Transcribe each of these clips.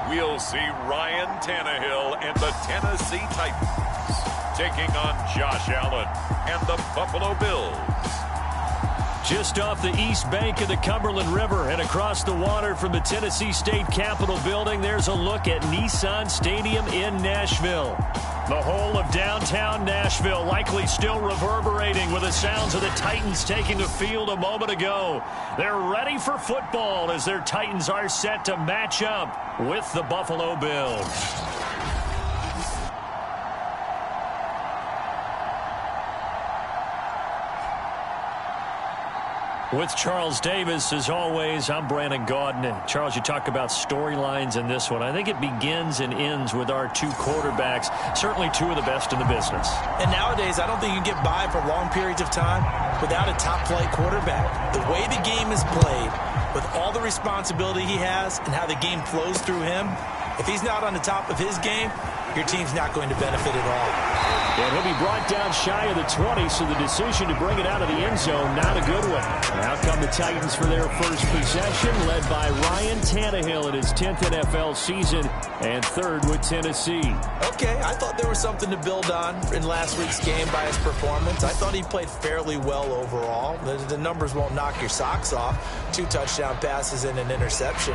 we'll see Ryan Tannehill and the Tennessee Titans taking on Josh Allen and the Buffalo Bills. Just off the east bank of the Cumberland River and across the water from the Tennessee State Capitol building, there's a look at Nissan Stadium in Nashville. The whole of downtown Nashville likely still reverberating with the sounds of the Titans taking the field a moment ago. They're ready for football as their Titans are set to match up with the Buffalo Bills. With Charles Davis, as always, I'm Brandon Gaudin. And Charles, you talk about storylines in this one. I think it begins and ends with our two quarterbacks, certainly two of the best in the business. And nowadays, I don't think you can get by for long periods of time without a top-flight quarterback. The way the game is played, with all the responsibility he has and how the game flows through him, if he's not on the top of his game, your team's not going to benefit at all. And he'll be brought down shy of the 20, so the decision to bring it out of the end zone, not a good one. Now come the Titans for their first possession, led by Ryan Tannehill in his 10th NFL season and third with Tennessee. Okay, I thought there was something to build on in last week's game by his performance. I thought he played fairly well overall. The numbers won't knock your socks off. 2 touchdown passes and an interception.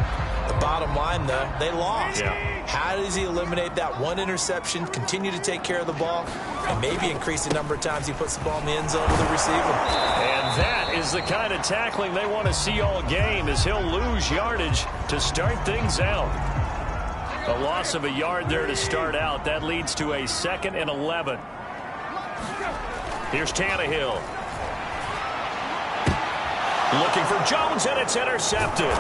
The bottom line, though, they lost. Yeah. How does he eliminate that one interception, continue to take care of the ball, and maybe increase the number of times he puts the ball in the end zone to the receiver? And that is the kind of tackling they want to see all game, as he'll lose yardage to start things out. A loss of a yard there to start out. That leads to a 2nd and 11. Here's Tannehill. Looking for Jones, and it's intercepted.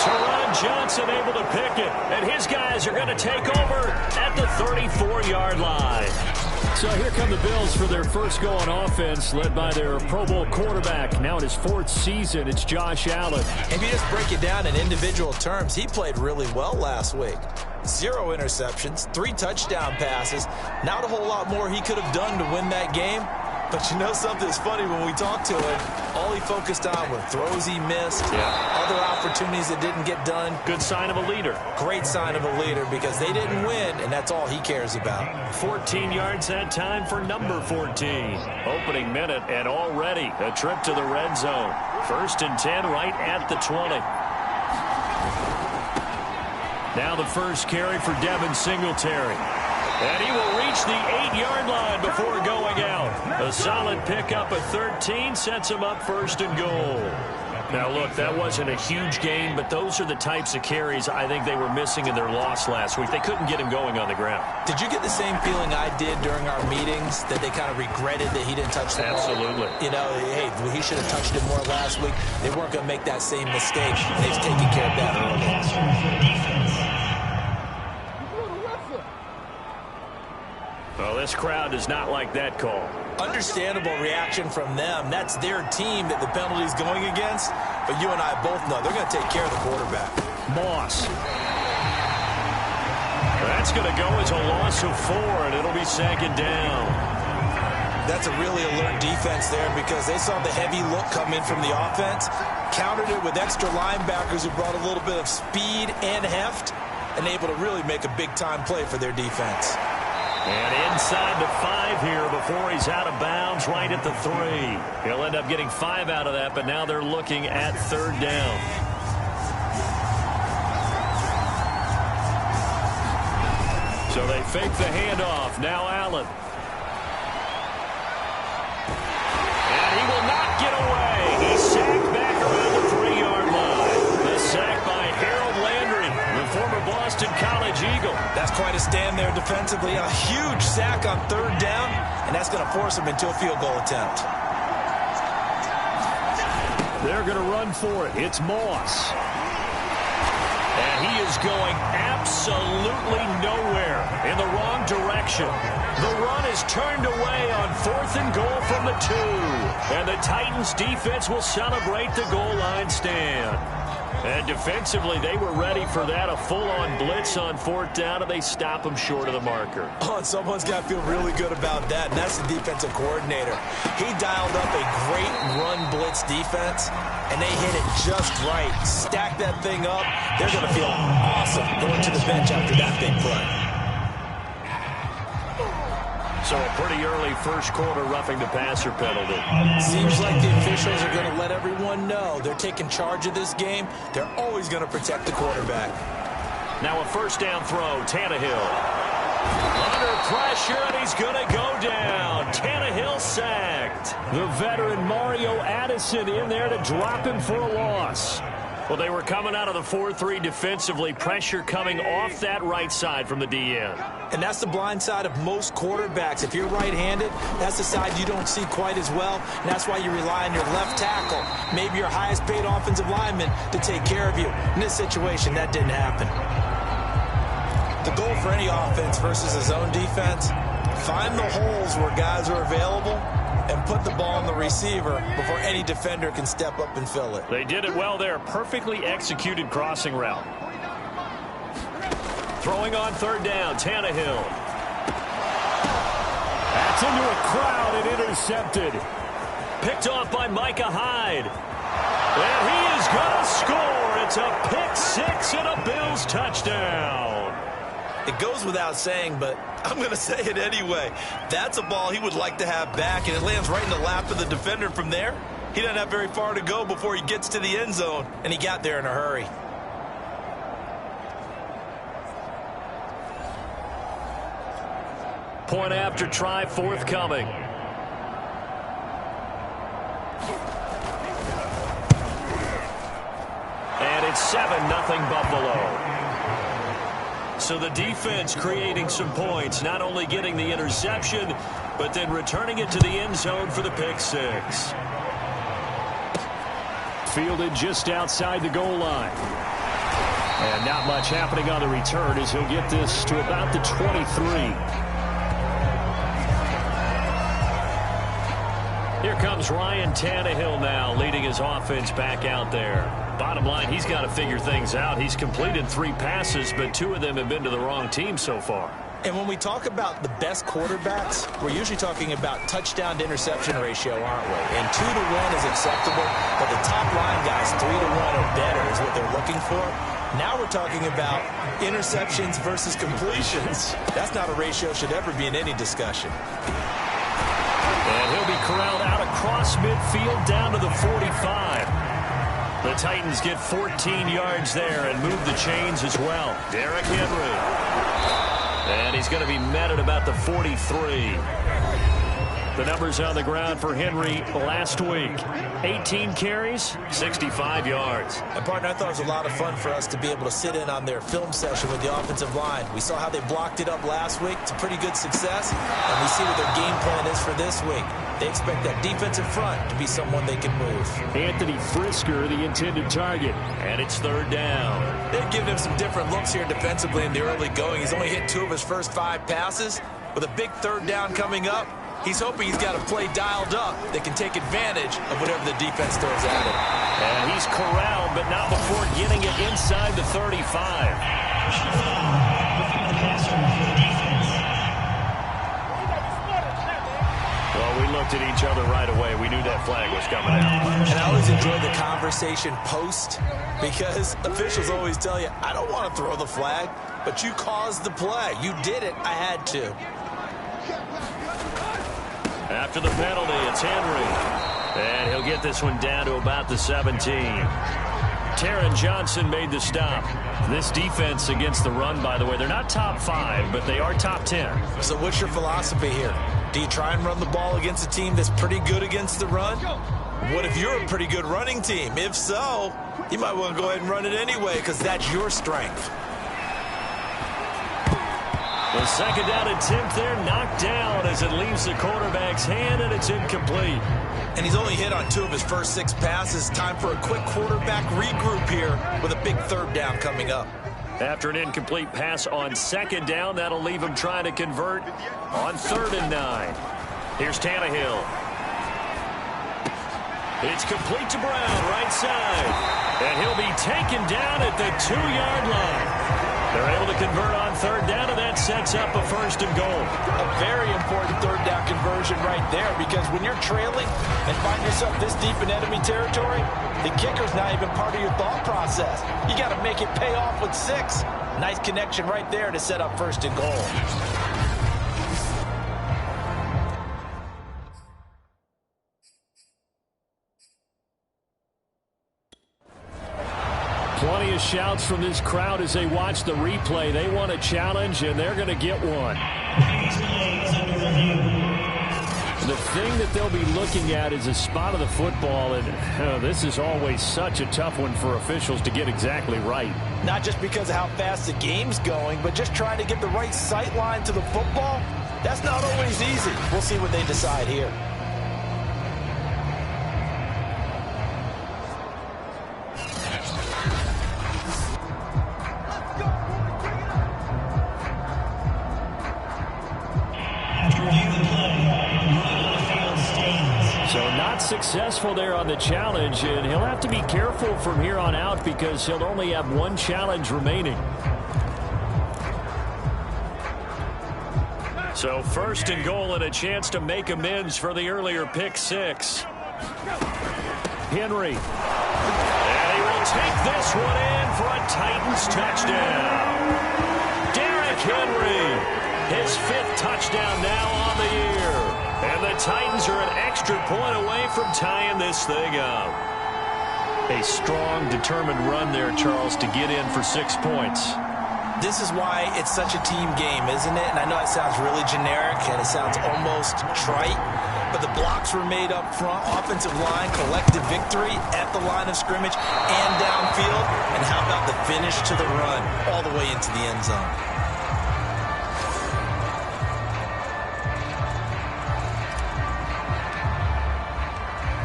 Teron Johnson able to pick it, and his guys are going to take over at the 34-yard line. So here come the Bills for their first go on offense, led by their Pro Bowl quarterback. Now in his 4th season, it's Josh Allen. If you just break it down in individual terms, he played really well last week. 0 interceptions, 3 touchdown passes. Not a whole lot more he could have done to win that game. But you know something's funny, when we talked to him, all he focused on were throws he missed, other opportunities that didn't get done. Good sign of a leader. Great sign of a leader, because they didn't win, and that's all he cares about. 14 yards that time for number 14. Opening minute, and already a trip to the red zone. 1st and 10 right at the 20. Now the first carry for Devin Singletary. And he will reach the 8-yard line before going out. A solid pickup of 13 sets him up 1st and goal. Now, look, that wasn't a huge gain, but those are the types of carries I think they were missing in their loss last week. They couldn't get him going on the ground. Did you get the same feeling I did during our meetings, that they kind of regretted that he didn't touch the ball? Absolutely. You know, hey, he should have touched it more last week. They weren't going to make that same mistake. They've taken care of that early. Well, this crowd does not like that call. Understandable reaction from them. That's their team that the penalty's going against. But you and I both know they're going to take care of the quarterback. Moss. That's going to go as a loss of 4, and it'll be 2nd down. That's a really alert defense there, because they saw the heavy look come in from the offense, countered it with extra linebackers who brought a little bit of speed and heft, and able to really make a big-time play for their defense. And inside the 5 here before he's out of bounds, right at the 3. He'll end up getting 5 out of that, but now they're looking at 3rd down. So they fake the handoff. Now Allen. And he will not get away. He's sacked back around the 3-yard line. The sack by Harold Landry, the former Boston College Eagle. That's quite a stand there defensively. A huge sack on 3rd down, and that's going to force him into a field goal attempt. They're going to run for it. It's Moss. And he is going absolutely nowhere, in the wrong direction. The run is turned away on 4th and goal from the 2. And the Titans defense will celebrate the goal line stand. And defensively, they were ready for that. A full-on blitz on 4th down, and they stop him short of the marker. Oh, and someone's got to feel really good about that, and that's the defensive coordinator. He dialed up a great run blitz defense, and they hit it just right. Stack that thing up. They're going to feel awesome going to the bench after that big play. So a pretty early first quarter roughing the passer penalty. Seems like the officials are going to let everyone know they're taking charge of this game. They're always going to protect the quarterback. Now a first down throw, Tannehill. Under pressure, and he's going to go down. Tannehill sacked. The veteran Mario Addison in there to drop him for a loss. Well, they were coming out of the 4-3 defensively. Pressure coming off that right side from the DN. And that's the blind side of most quarterbacks. If you're right-handed, that's the side you don't see quite as well. And that's why you rely on your left tackle, maybe your highest-paid offensive lineman, to take care of you. In this situation, that didn't happen. The goal for any offense versus a zone defense, find the holes where guys are available and put the ball on the receiver before any defender can step up and fill it. They did it well there. Perfectly executed crossing route. Throwing on third down, Tannehill. That's into a crowd and intercepted. Picked off by Micah Hyde. And he is going to score. It's a pick six and a Bills touchdown. It goes without saying, but I'm going to say it anyway. That's a ball he would like to have back, and it lands right in the lap of the defender from there. He doesn't have very far to go before he gets to the end zone, and he got there in a hurry. Point after try forthcoming. And it's 7-0 Buffalo. So the defense creating some points, not only getting the interception, but then returning it to the end zone for the pick six. Fielded just outside the goal line. And not much happening on the return as he'll get this to about the 23. Here comes Ryan Tannehill now, leading his offense back out there. Bottom line, he's got to figure things out. He's completed 3 passes, but 2 of them have been to the wrong team so far. And when we talk about the best quarterbacks, we're usually talking about touchdown to interception ratio, aren't we? And 2 to 1 is acceptable, but the top line guys, 3 to 1 or better is what they're looking for. Now we're talking about interceptions versus completions. That's not a ratio should ever be in any discussion. And he'll be corralled out across midfield down to the 45. The Titans get 14 yards there and move the chains as well. Derrick Henry. And he's going to be met at about the 43. The numbers on the ground for Henry last week. 18 carries, 65 yards. And, partner, I thought it was a lot of fun for us to be able to sit in on their film session with the offensive line. We saw how they blocked it up last week. It's a pretty good success. And we see what their game plan is for this week. They expect that defensive front to be someone they can move. Anthony Frisker, the intended target. And it's third down. They've given him some different looks here defensively in the early going. He's only hit 2 of his first 5 passes. With a big third down coming up, he's hoping he's got a play dialed up that can take advantage of whatever the defense throws at him. And he's corralled, but not before getting it inside the 35. Well, we looked at each other right away. We knew that flag was coming out. And I always enjoy the conversation post because officials always tell you, I don't want to throw the flag, but you caused the play. You did it. I had to. After the penalty, it's Henry. And he'll get this one down to about the 17. Taron Johnson made the stop. This defense against the run, by the way, they're not top 5, but they are top 10. So what's your philosophy here? Do you try and run the ball against a team that's pretty good against the run? What if you're a pretty good running team? If so, you might want to go ahead and run it anyway because that's your strength. The second down attempt there knocked down as it leaves the quarterback's hand, and it's incomplete. And he's only hit on 2 of his first 6 passes. Time for a quick quarterback regroup here with a big third down coming up. After an incomplete pass on second down, that'll leave him trying to convert on 3rd and 9. Here's Tannehill. It's complete to Brown, right side. And he'll be taken down at the 2-yard line. They're able to convert on third down, and that sets up a first and goal. A very important third down conversion right there, because when you're trailing and find yourself this deep in enemy territory, the kicker's not even part of your thought process. You got to make it pay off with 6. Nice connection right there to set up first and goal. Plenty of shouts from this crowd as they watch the replay. They want a challenge, and they're going to get one. The thing that they'll be looking at is a spot of the football, and this is always such a tough one for officials to get exactly right. Not just because of how fast the game's going, but just trying to get the right sight line to the football. That's not always easy. We'll see what they decide here. Successful there on the challenge, and he'll have to be careful from here on out because he'll only have one challenge remaining. So first and goal and a chance to make amends for the earlier pick 6. Henry. And he will take this one in for a Titans touchdown. Derrick Henry, his 5th touchdown now on the year. And the Titans are an extra point away from tying this thing up. A strong, determined run there, Charles, to get in for 6 points. This is why it's such a team game, isn't it? And I know it sounds really generic and it sounds almost trite, but the blocks were made up front, offensive line, collective victory at the line of scrimmage and downfield. And how about the finish to the run all the way into the end zone?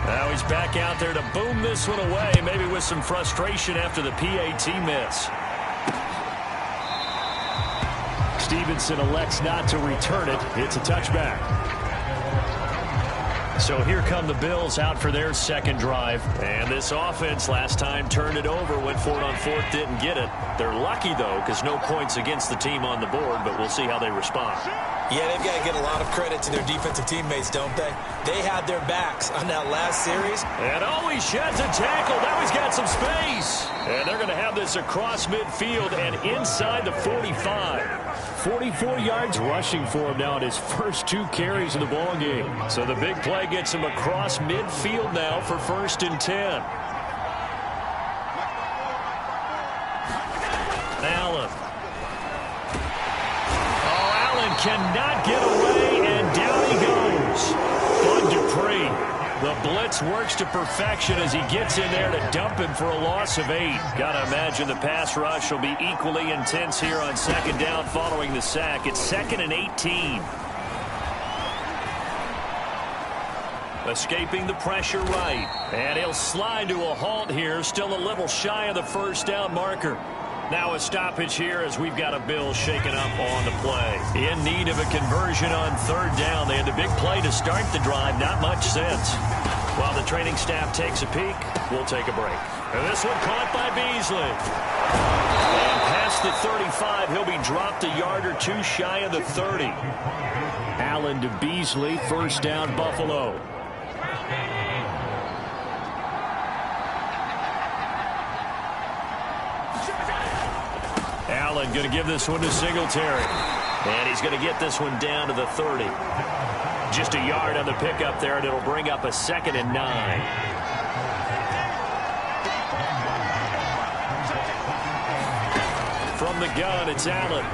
Now he's back out there to boom this one away, maybe with some frustration after the PAT miss. Stevenson elects not to return it. It's a touchback. So here come the Bills out for their second drive. And this offense last time turned it over, went for it on 4th, didn't get it. They're lucky, though, because no points against the team on the board, but we'll see how they respond. Yeah, they've got to get a lot of credit to their defensive teammates, don't they? They had their backs on that last series. And he sheds a tackle. Now he's got some space. And they're going to have this across midfield and inside the 45. 44 yards rushing for him now in his first 2 carries of the ball game. So the big play gets him across midfield now for 1st and 10. Allen. Allen cannot get away, and down he goes. Bud Dupree. The blitz works to perfection as he gets in there to dump him for a loss of 8. Gotta imagine the pass rush will be equally intense here on 2nd down following the sack. It's 2nd and 18. Escaping the pressure right. And he'll slide to a halt here, still a little shy of the 1st down marker. Now a stoppage here as we've got a Bills shaken up on the play. In need of a conversion on 3rd down. They had the big play to start the drive. Not much sense. While the training staff takes a peek, we'll take a break. And this one caught by Beasley. And past the 35, he'll be dropped a yard or 2 shy of the 30. Allen to Beasley, 1st down Buffalo. Allen going to give this one to Singletary. And he's going to get this one down to the 30. Just a yard on the pickup there, and it'll bring up a 2nd and 9. From the gun, it's Allen.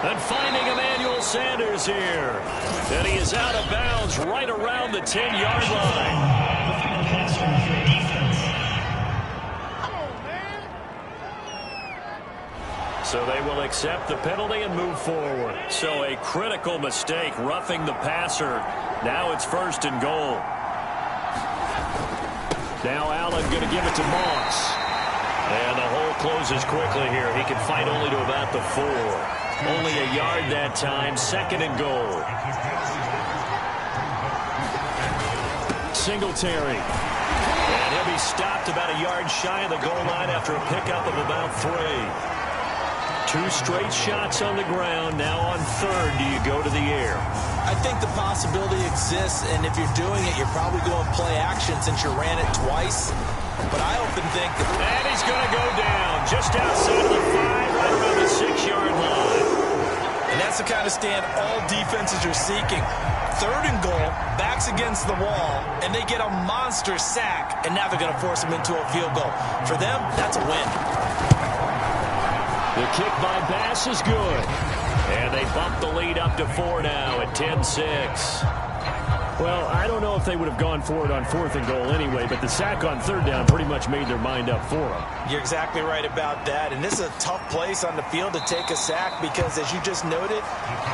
And finding Emmanuel Sanders here. And he is out of bounds right around the 10-yard line. So they will accept the penalty and move forward. So a critical mistake, roughing the passer. Now it's 1st and goal. Now Allen going to give it to Moss. And the hole closes quickly here. He can fight only to about the 4. Only a yard that time, 2nd and goal. Singletary. And going to be stopped about a yard shy of the goal line after a pickup of about 3. 2 straight shots on the ground. Now on third, do you go to the air? I think the possibility exists, and if you're doing it, you're probably going play action since you ran it twice. But I often think that... And he's going to go down just outside of the 5, right around the 6-yard line. And that's the kind of stand all defenses are seeking. Third and goal, backs against the wall, and they get a monster sack, and now they're going to force them into a field goal. For them, that's a win. The kick by Bass is good. And they bump the lead up to 4 now at 10-6. Well, I don't know if they would have gone for it on 4th and goal anyway, but the sack on 3rd down pretty much made their mind up for them. You're exactly right about that, and this is a tough place on the field to take a sack because, as you just noted,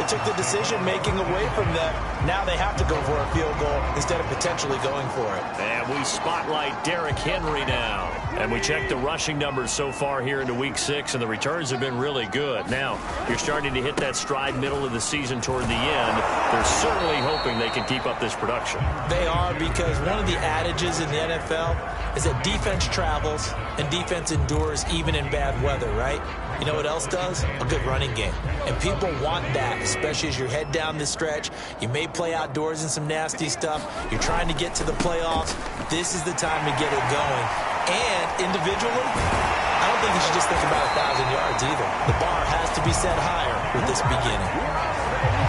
it took the decision-making away from them. Now they have to go for a field goal instead of potentially going for it. And we spotlight Derrick Henry now. And we check the rushing numbers so far here into Week 6, and the returns have been really good. Now, you're starting to hit that stride middle of the season toward the end. They're certainly hoping they can keep up this production. They are, because one of the adages in the NFL is that defense travels and defense endures even in bad weather, right? You know what else does? A good running game. And people want that, especially as you head down the stretch. You may play outdoors in some nasty stuff. You're trying to get to the playoffs. This is the time to get it going. And individually, I don't think you should just think about 1,000 yards either. The bar has to be set higher with this beginning.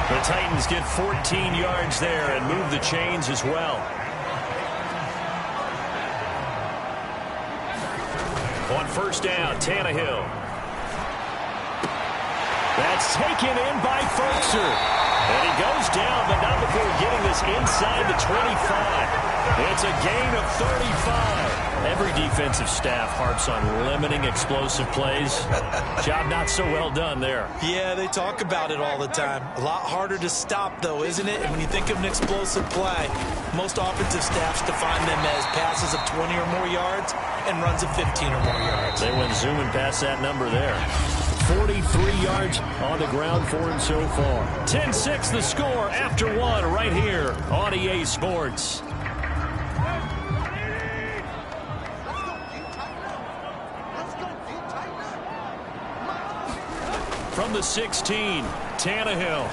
The Titans get 14 yards there and move the chains as well. On first down, Tannehill. That's taken in by Ferguson. And he goes down, but not before getting this inside the 25. It's a gain of 35. Every defensive staff harps on limiting explosive plays. Job not so well done there. Yeah, they talk about it all the time. A lot harder to stop, though, isn't it? And when you think of an explosive play, most offensive staffs define them as passes of 20 or more yards and runs of 15 or more yards. They went zooming past that number there. 43 yards on the ground for him so far. 10-6 the score after 1 right here on EA Sports. From the 16, Tannehill.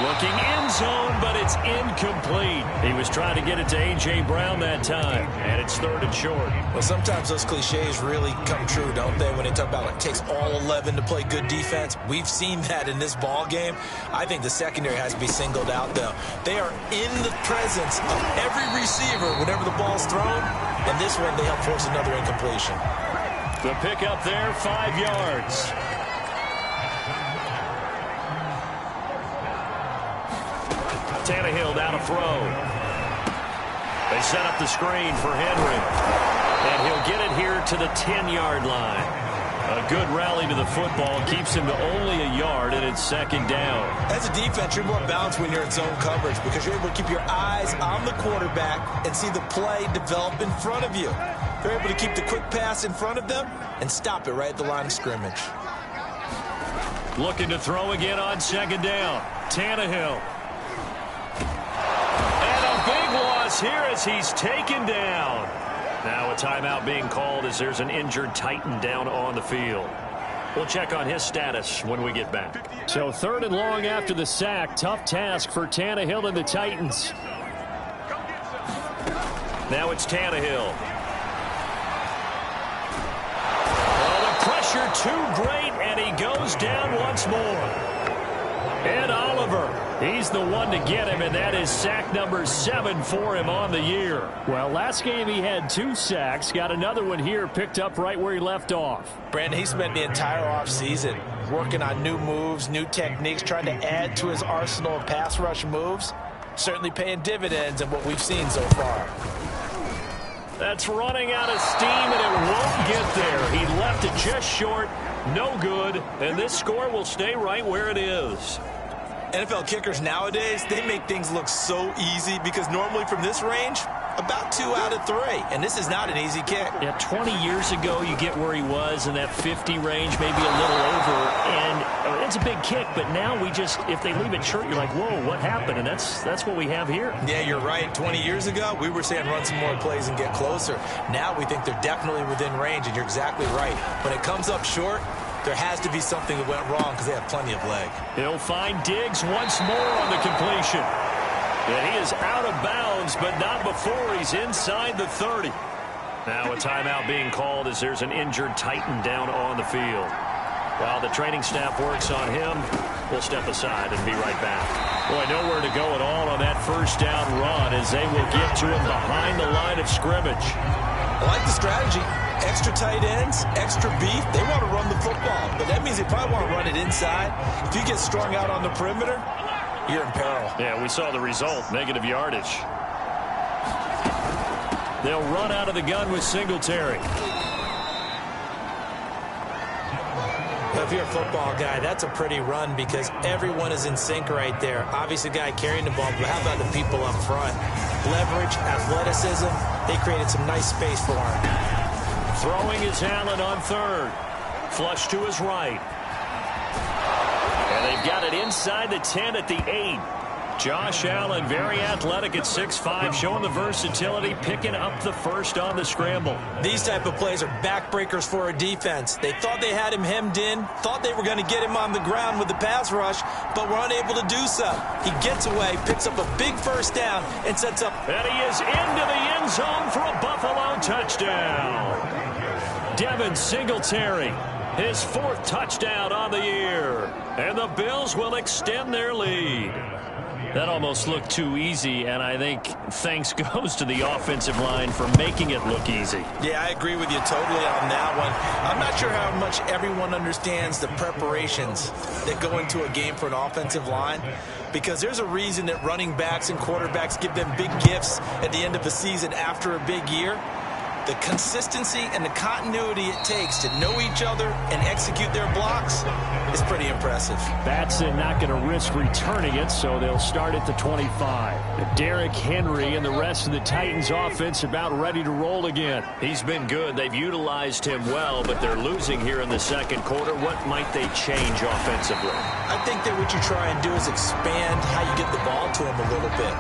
Looking end zone, but it's incomplete. He was trying to get it to A.J. Brown that time, and it's 3rd and short. Well, sometimes those cliches really come true, don't they, when they talk about it takes all 11 to play good defense. We've seen that in this ball game. I think the secondary has to be singled out, though. They are in the presence of every receiver whenever the ball's thrown, and this one they help force another incompletion. The pickup there, 5 yards. Tannehill down a throw. They set up the screen for Henry. And he'll get it here to the 10-yard line. A good rally to the football keeps him to only a yard, and it's 2nd down. As a defense, you're more balanced when you're in zone coverage because you're able to keep your eyes on the quarterback and see the play develop in front of you. They're able to keep the quick pass in front of them and stop it right at the line of scrimmage. Looking to throw again on 2nd down. Tannehill. Big loss here as he's taken down. Now a timeout being called as there's an injured Titan down on the field. We'll check on his status when we get back. So 3rd and long after the sack. Tough task for Tannehill and the Titans. Now it's Tannehill. Oh, the pressure too great, and he goes down once more. And Oliver, he's the one to get him, and that is sack number 7 for him on the year. Well, last game he had 2 sacks. Got another one here picked up right where he left off. Brandon, he spent the entire offseason working on new moves, new techniques, trying to add to his arsenal of pass rush moves. Certainly paying dividends in what we've seen so far. That's running out of steam, and it won't get there. He left it just short. No good, and this score will stay right where it is. NFL kickers nowadays, they make things look so easy because normally from this range, About 2 out of 3, and this is not an easy kick. Yeah, 20 years ago, you get where he was in that 50 range, maybe a little over, and it's a big kick, but now if they leave it short, you're like, whoa, what happened? And that's what we have here. Yeah, you're right. 20 years ago, we were saying run some more plays and get closer. Now we think they're definitely within range, and you're exactly right. When it comes up short, there has to be something that went wrong because they have plenty of leg. He'll find Diggs once more on the completion. And he is out of bounds, but not before he's inside the 30. Now a timeout being called as there's an injured Titan down on the field. While the training staff works on him, we'll step aside and be right back. Boy, nowhere to go at all on that first down run as they will get to him behind the line of scrimmage. I like the strategy. Extra tight ends, extra beef. They want to run the football, but that means they probably want to run it inside. If you get strung out on the perimeter, you're in peril. Yeah, we saw the result, negative yardage. They'll run out of the gun with Singletary. If you're a football guy, that's a pretty run because everyone is in sync right there. Obviously, the guy carrying the ball, but how about the people up front? Leverage, athleticism, they created some nice space for him. Throwing is Allen on third. Flush to his right. And they've got it inside the 10 at the 8. Josh Allen, very athletic at 6'5", showing the versatility, picking up the first on the scramble. These type of plays are backbreakers for a defense. They thought they had him hemmed in, thought they were going to get him on the ground with the pass rush, but were unable to do so. He gets away, picks up a big first down, and sets up. And he is into the end zone for a Buffalo touchdown. Devin Singletary, his 4th touchdown on the year. And the Bills will extend their lead. That almost looked too easy, and I think thanks goes to the offensive line for making it look easy. Yeah, I agree with you totally on that one. I'm not sure how much everyone understands the preparations that go into a game for an offensive line, because there's a reason that running backs and quarterbacks give them big gifts at the end of the season after a big year. The consistency and the continuity it takes to know each other and execute their blocks is pretty impressive. Batson not going to risk returning it, so they'll start at the 25. Derrick Henry and the rest of the Titans offense about ready to roll again. He's been good. They've utilized him well, but they're losing here in the second quarter. What might they change offensively? I think that what you try and do is expand how you get the ball to him a little bit.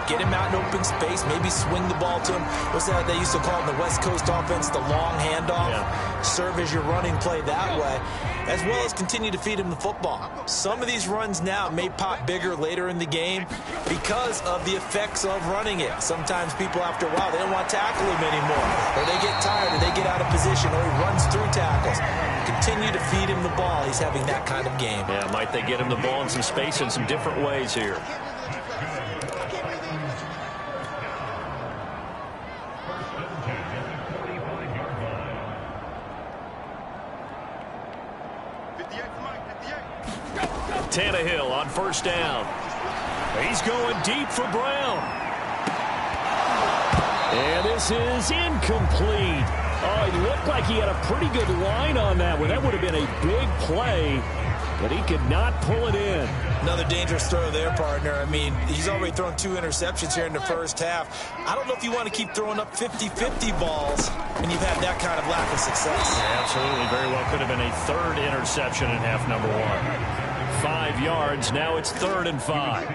Get him out in open space, maybe swing the ball to him. What's that they used to call in the West Coast offense, the long handoff? Yeah. Serve as your running play that way, as well as continue to feed him the football. Some of these runs now may pop bigger later in the game because of the effects of running it. Sometimes people, after a while, they don't want to tackle him anymore, or they get tired, or they get out of position, or he runs through tackles. Continue to feed him the ball. He's having that kind of game. Yeah, might they get him the ball in some space in some different ways here. Tannehill on first down. He's going deep for Brown. And this is incomplete. Oh, it looked like he had a pretty good line on that one. That would have been a big play, but he could not pull it in. Another dangerous throw there, partner. I mean, he's already thrown 2 interceptions here in the first half. I don't know if you want to keep throwing up 50-50 balls when you've had that kind of lack of success. Yeah, absolutely. Very well could have been a 3rd interception in half number 1. 5 yards. Now it's 3rd and 5.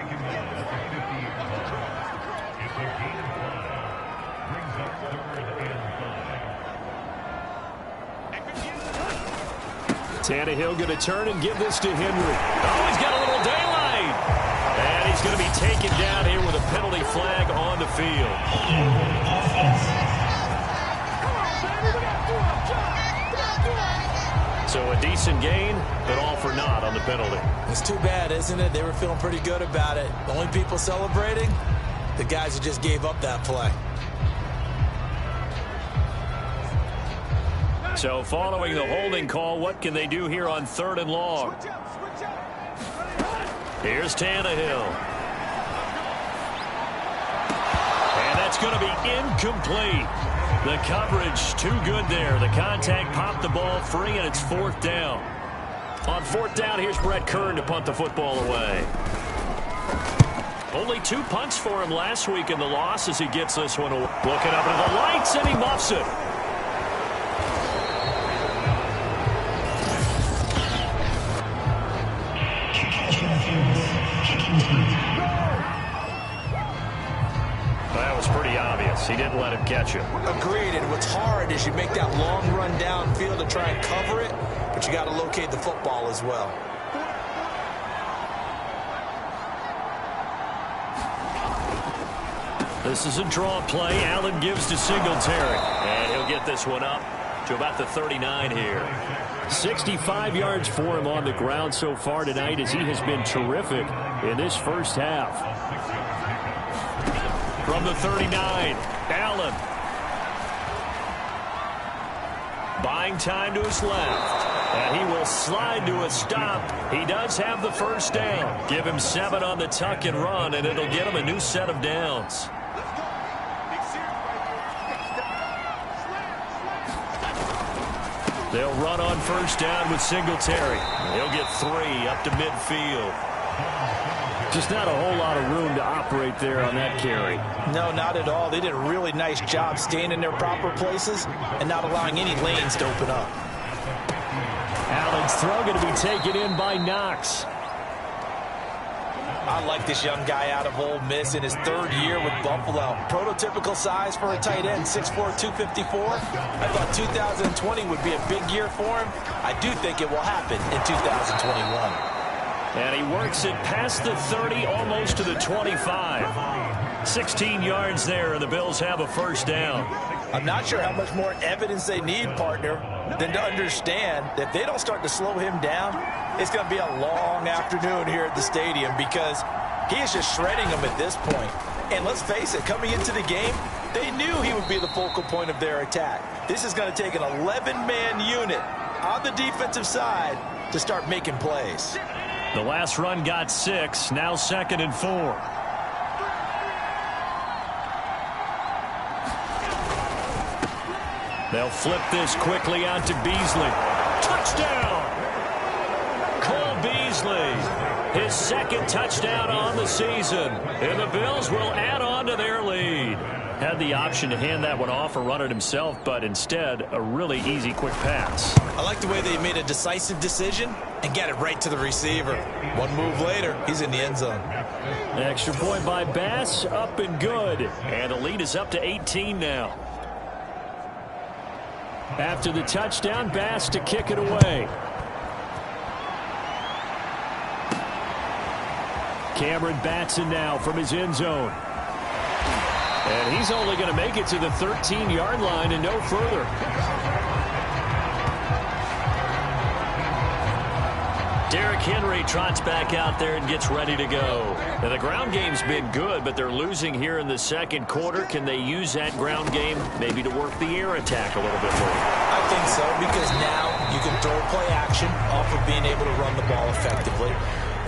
Tannehill going to turn and give this to Henry. Oh, he's got a little daylight. And he's going to be taken down here with a penalty flag on the field. So a decent gain, but all for naught on the penalty. It's too bad, isn't it? They were feeling pretty good about it. The only people celebrating, the guys who just gave up that play. So following the holding call, what can they do here on 3rd and long? Here's Tannehill. And that's going to be incomplete. The coverage too good there. The contact popped the ball free, and it's 4th down. On 4th down, here's Brett Kern to punt the football away. Only 2 punts for him last week in the loss as he gets this one away. Looking up into the lights, and he muffs it. That was pretty obvious. He didn't let him catch it. Agreed, and what's hard is you make that long run downfield to try and cover it, but you got to locate the football as well. This is a draw play. Allen gives to Singletary, and he'll get this one up to about the 39 here. 65 yards for him on the ground so far tonight as he has been terrific in this first half. From the 39, Allen. Buying time to his left. And he will slide to a stop. He does have the first down. Give him 7 on the tuck and run, and it'll get him a new set of downs. They'll run on first down with Singletary. He'll get 3 up to midfield. Just not a whole lot of room to operate there on that carry. No, not at all. They did a really nice job staying in their proper places and not allowing any lanes to open up. Allen's throw going to be taken in by Knox. I like this young guy out of Ole Miss in his 3rd year with Buffalo. Prototypical size for a tight end, 6'4", 254. I thought 2020 would be a big year for him. I do think it will happen in 2021. And he works it past the 30, almost to the 25. 16 yards there, and the Bills have a first down. I'm not sure how much more evidence they need, partner, than to understand that if they don't start to slow him down, it's going to be a long afternoon here at the stadium because he is just shredding them at this point. And let's face it, coming into the game, they knew he would be the focal point of their attack. This is going to take an 11-man unit on the defensive side to start making plays. The last run got 6, now 2nd and 4. They'll flip this quickly out to Beasley. Touchdown! Cole Beasley, his 2nd touchdown on the season. And the Bills will add on to their lead. Had the option to hand that one off or run it himself, but instead, a really easy, quick pass. I like the way they made a decisive decision and get it right to the receiver. One move later, he's in the end zone. Extra point by Bass, up and good. And the lead is up to 18 now. After the touchdown, Bass to kick it away. Cameron Batson now from his end zone. And he's only going to make it to the 13-yard line and no further. Derrick Henry trots back out there and gets ready to go. Now, the ground game's been good, but they're losing here in the 2nd quarter. Can they use that ground game maybe to work the air attack a little bit more? I think so, because now you can throw play action off of being able to run the ball effectively.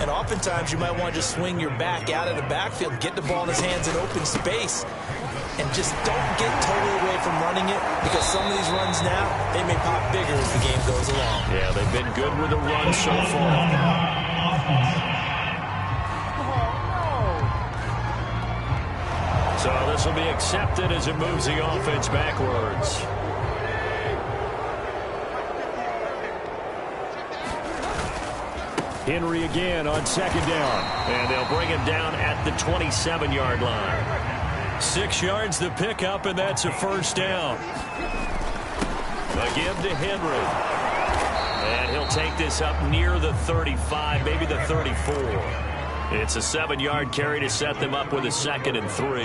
And oftentimes you might want to just swing your back out of the backfield, get the ball in his hands in open space, and just don't get totally away from running it, because some of these runs now, they may pop bigger as the game goes along. Yeah, they've been good with the run so far. So this will be accepted as it moves the offense backwards. Henry again on 2nd down. And they'll bring him down at the 27-yard line. 6 yards the pickup, and that's a first down. A give to Henry. And he'll take this up near the 35, maybe the 34. It's a 7-yard carry to set them up with a 2nd and 3.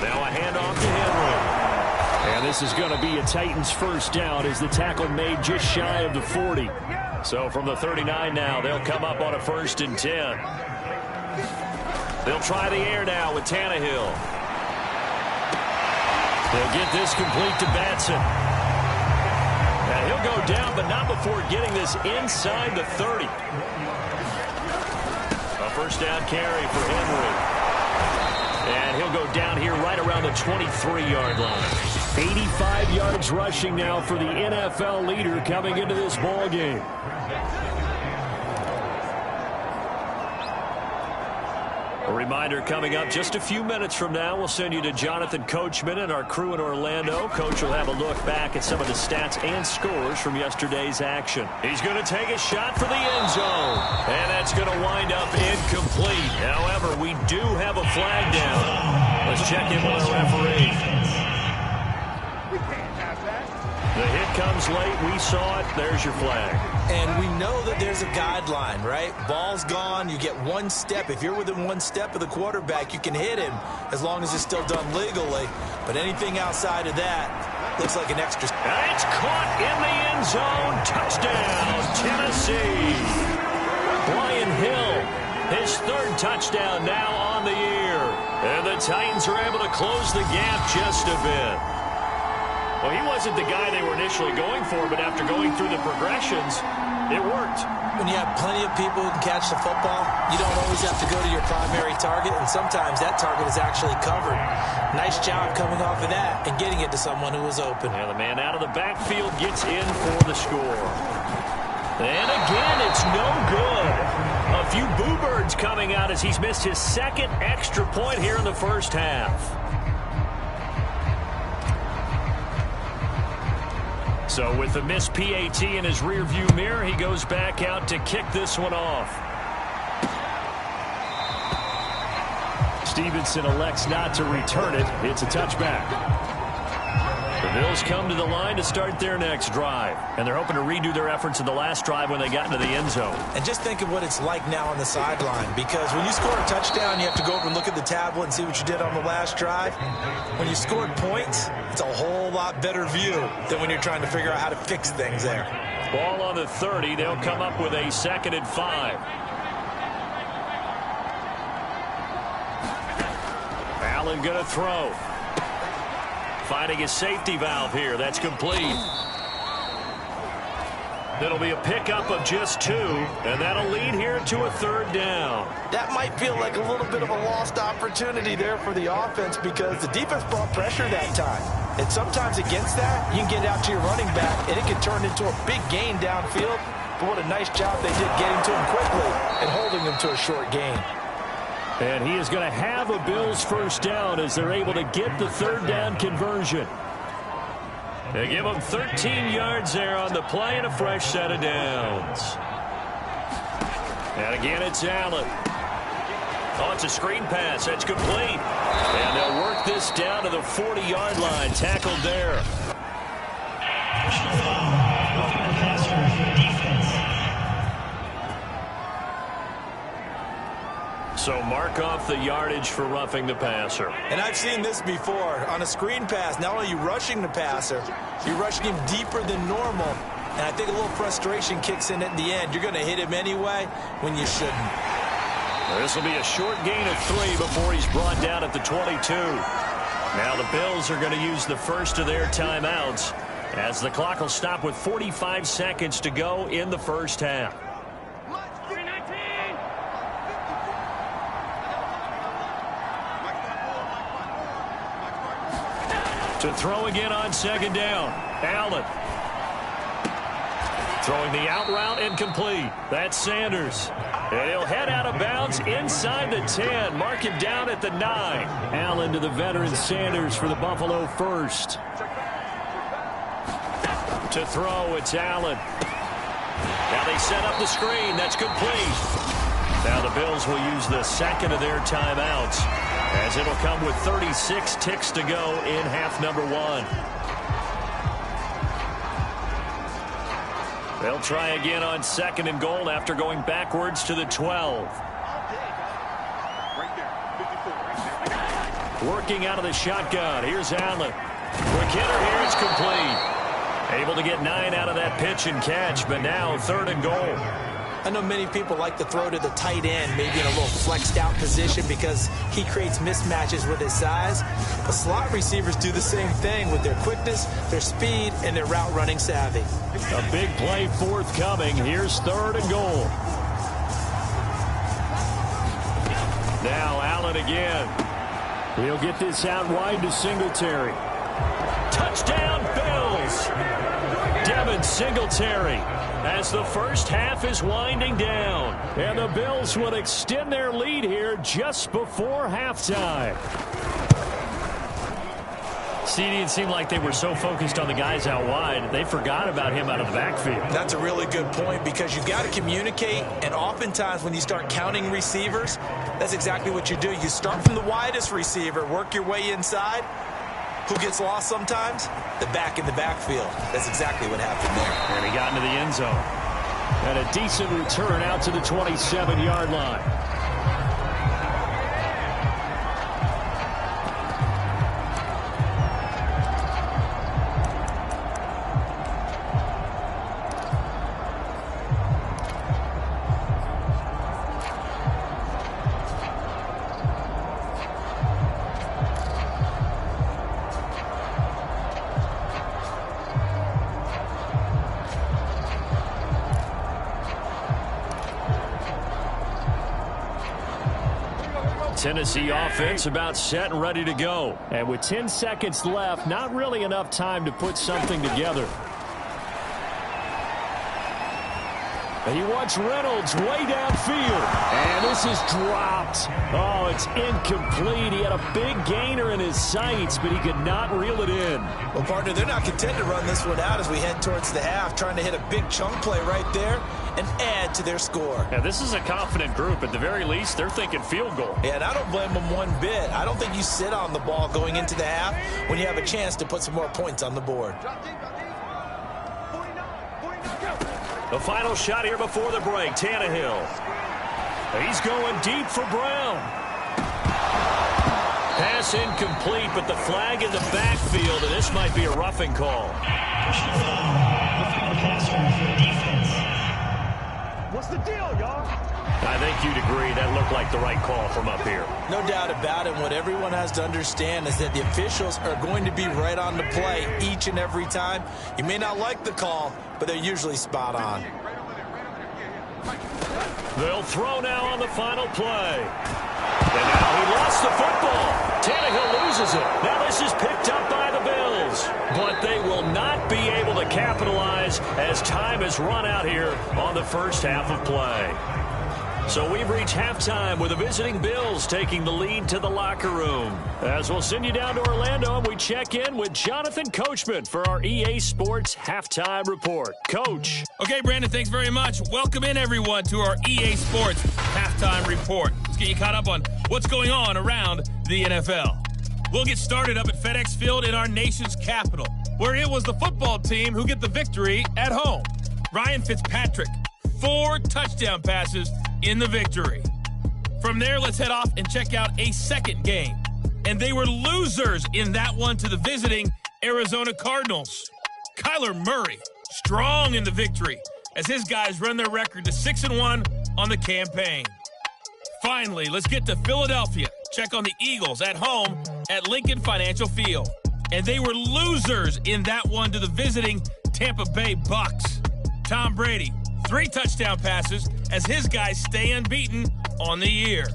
Now a handoff to Henry. And this is going to be a Titans first down as the tackle made just shy of the 40. So from the 39 now, they'll come up on a 1st and 10. They'll try the air now with Tannehill. They'll get this complete to Batson. And he'll go down, but not before getting this inside the 30. A first down carry for Henry. And he'll go down here right around the 23-yard line. 85 yards rushing now for the NFL leader coming into this ball game. Reminder coming up just a few minutes from now, we'll send you to Jonathan Coachman and our crew in Orlando. Coach will have a look back at some of the stats and scores from yesterday's action. He's going to take a shot for the end zone, and that's going to wind up incomplete. However, we do have a flag down. Let's check in with our referee. The hit comes late. We saw it. There's your flag. And we know that there's a guideline, right? Ball's gone. You get one step. If you're within one step of the quarterback, you can hit him as long as it's still done legally. But anything outside of that looks like an extra. It's caught in the end zone. Touchdown, Tennessee. Brian Hill, his third touchdown now on the year. And the Titans are able to close the gap just a bit. Well, he wasn't the guy they were initially going for, but after going through the progressions, it worked. When you have plenty of people who can catch the football, you don't always have to go to your primary target, and sometimes that target is actually covered. Nice job coming off of that and getting it to someone who was open. And the man out of the backfield gets in for the score. And again, it's no good. A few boo birds coming out as he's missed his second extra point here in the first half. So with the missed PAT in his rearview mirror, he goes back out to kick this one off. Stevenson elects not to return it. It's a touchback. The Bills come to the line to start their next drive. And they're hoping to redo their efforts in the last drive when they got into the end zone. And just think of what it's like now on the sideline. Because when you score a touchdown, you have to go over and look at the tablet and see what you did on the last drive. When you scored points, it's a whole lot better view than when you're trying to figure out how to fix things there. Ball on the 30. They'll come up with a 2nd and 5. Allen going to throw. Finding his safety valve here. That's complete. It'll be a pickup of just 2, and that'll lead here to a 3rd down. That might feel like a little bit of a lost opportunity there for the offense because the defense brought pressure that time. And sometimes against that, you can get out to your running back, and it can turn into a big gain downfield. But what a nice job they did getting to him quickly and holding him to a short gain. And he is going to have a Bills first down as they're able to get the 3rd down conversion. They give him 13 yards there on the play and a fresh set of downs. And again, it's Allen. Oh, it's a screen pass. That's complete. And they'll work this down to the 40-yard line. Tackled there. So mark off the yardage for roughing the passer. And I've seen this before. On a screen pass, not only are you rushing the passer, you're rushing him deeper than normal. And I think a little frustration kicks in at the end. You're going to hit him anyway when you shouldn't. This will be a short gain of 3 before he's brought down at the 22. Now the Bills are going to use the first of their timeouts as the clock will stop with 45 seconds to go in the first half. To throw again on 2nd down. Allen. Throwing the out route incomplete. That's Sanders. And he'll head out of bounds inside the 10. Mark him down at the 9. Allen to the veteran Sanders for the Buffalo first. To throw, it's Allen. Now they set up the screen. That's complete. Now the Bills will use the 2nd of their timeouts, as it'll come with 36 ticks to go in half number 1. They'll try again on 2nd and goal after going backwards to the 12. Working out of the shotgun. Here's Allen. Quick hitter here. It's complete. Able to get 9 out of that pitch and catch, but now 3rd and goal. I know many people like to throw to the tight end, maybe in a little flexed out position because he creates mismatches with his size. But slot receivers do the same thing with their quickness, their speed, and their route running savvy. A big play forthcoming. Here's 3rd and goal. Now Allen again. He'll get this out wide to Singletary. Touchdown, Bills! Devin Singletary, as the first half is winding down. And the Bills will extend their lead here just before halftime. CD, it seemed like they were so focused on the guys out wide, they forgot about him out of the backfield. That's a really good point because you've got to communicate, and oftentimes when you start counting receivers, that's exactly what you do. You start from the widest receiver, work your way inside. Who gets lost sometimes? The back in the backfield. That's exactly what happened there. And he got into the end zone. And a decent return out to the 27-yard line. Tennessee offense about set and ready to go. And with 10 seconds left, not really enough time to put something together. And he wants Reynolds way downfield. And this is dropped. Oh, it's incomplete. He had a big gainer in his sights, but he could not reel it in. Well, partner, they're not content to run this one out as we head towards the half, trying to hit a big chunk play right there and add to their score. Yeah, this is a confident group. At the very least, they're thinking field goal. Yeah, and I don't blame them one bit. I don't think you sit on the ball going into the half when you have a chance to put some more points on the board. The final shot here before the break, Tannehill. He's going deep for Brown. Pass incomplete, but the flag in the backfield, and this might be a roughing call. What's the deal, y'all? I think you'd agree that looked like the right call from up here. No doubt about it. What everyone has to understand is that the officials are going to be right on the play each and every time. You may not like the call, but they're usually spot on. They'll throw now on the final play. And now he lost the football. Tannehill loses it. Now this is picked up by the Bills. But they will not be able to capitalize as time has run out here on the first half of play. So we've reached halftime with the visiting Bills taking the lead to the locker room. As we'll send you down to Orlando and we check in with Jonathan Coachman for our EA Sports Halftime Report. Coach. Okay, Brandon, thanks very much. Welcome in, everyone, to our EA Sports Halftime Report. Let's get you caught up on what's going on around the NFL. We'll get started up at FedEx Field in our nation's capital, where it was the football team who get the victory at home. Ryan Fitzpatrick, 4 touchdown passes in the victory. From there, let's head off and check out a second game. And they were losers in that one to the visiting Arizona Cardinals. Kyler Murray, strong in the victory as his guys run their record to 6-1 on the campaign. Finally, let's get to Philadelphia. Check on the Eagles at home at Lincoln Financial Field. And they were losers in that one to the visiting Tampa Bay Bucks. Tom Brady, 3 touchdown passes as his guys stay unbeaten on the year.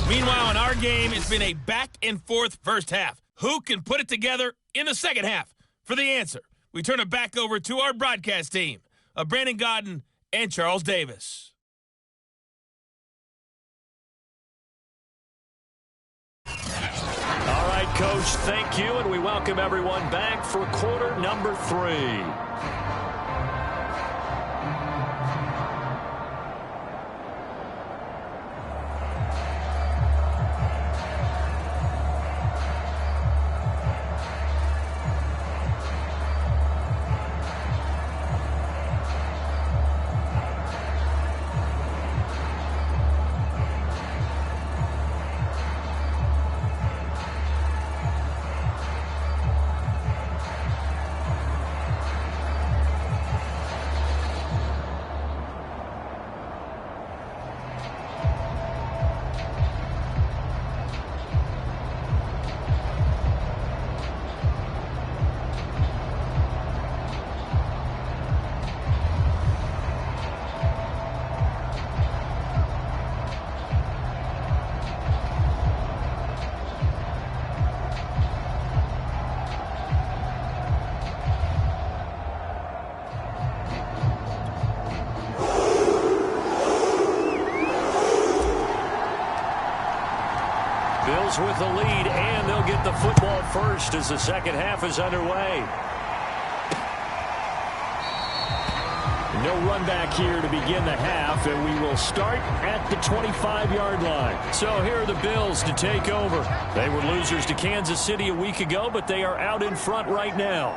Meanwhile, in our game, it's been a back-and-forth first half. Who can put it together in the second half? For the answer, we turn it back over to our broadcast team of Brandon Godden and Charles Davis. All right, Coach, thank you, and we welcome everyone back for quarter number 3. Bills with the lead, and they'll get the football first as the second half is underway. No run back here to begin the half, and we will start at the 25-yard line. So here are the Bills to take over. They were losers to Kansas City a week ago, but they are out in front right now.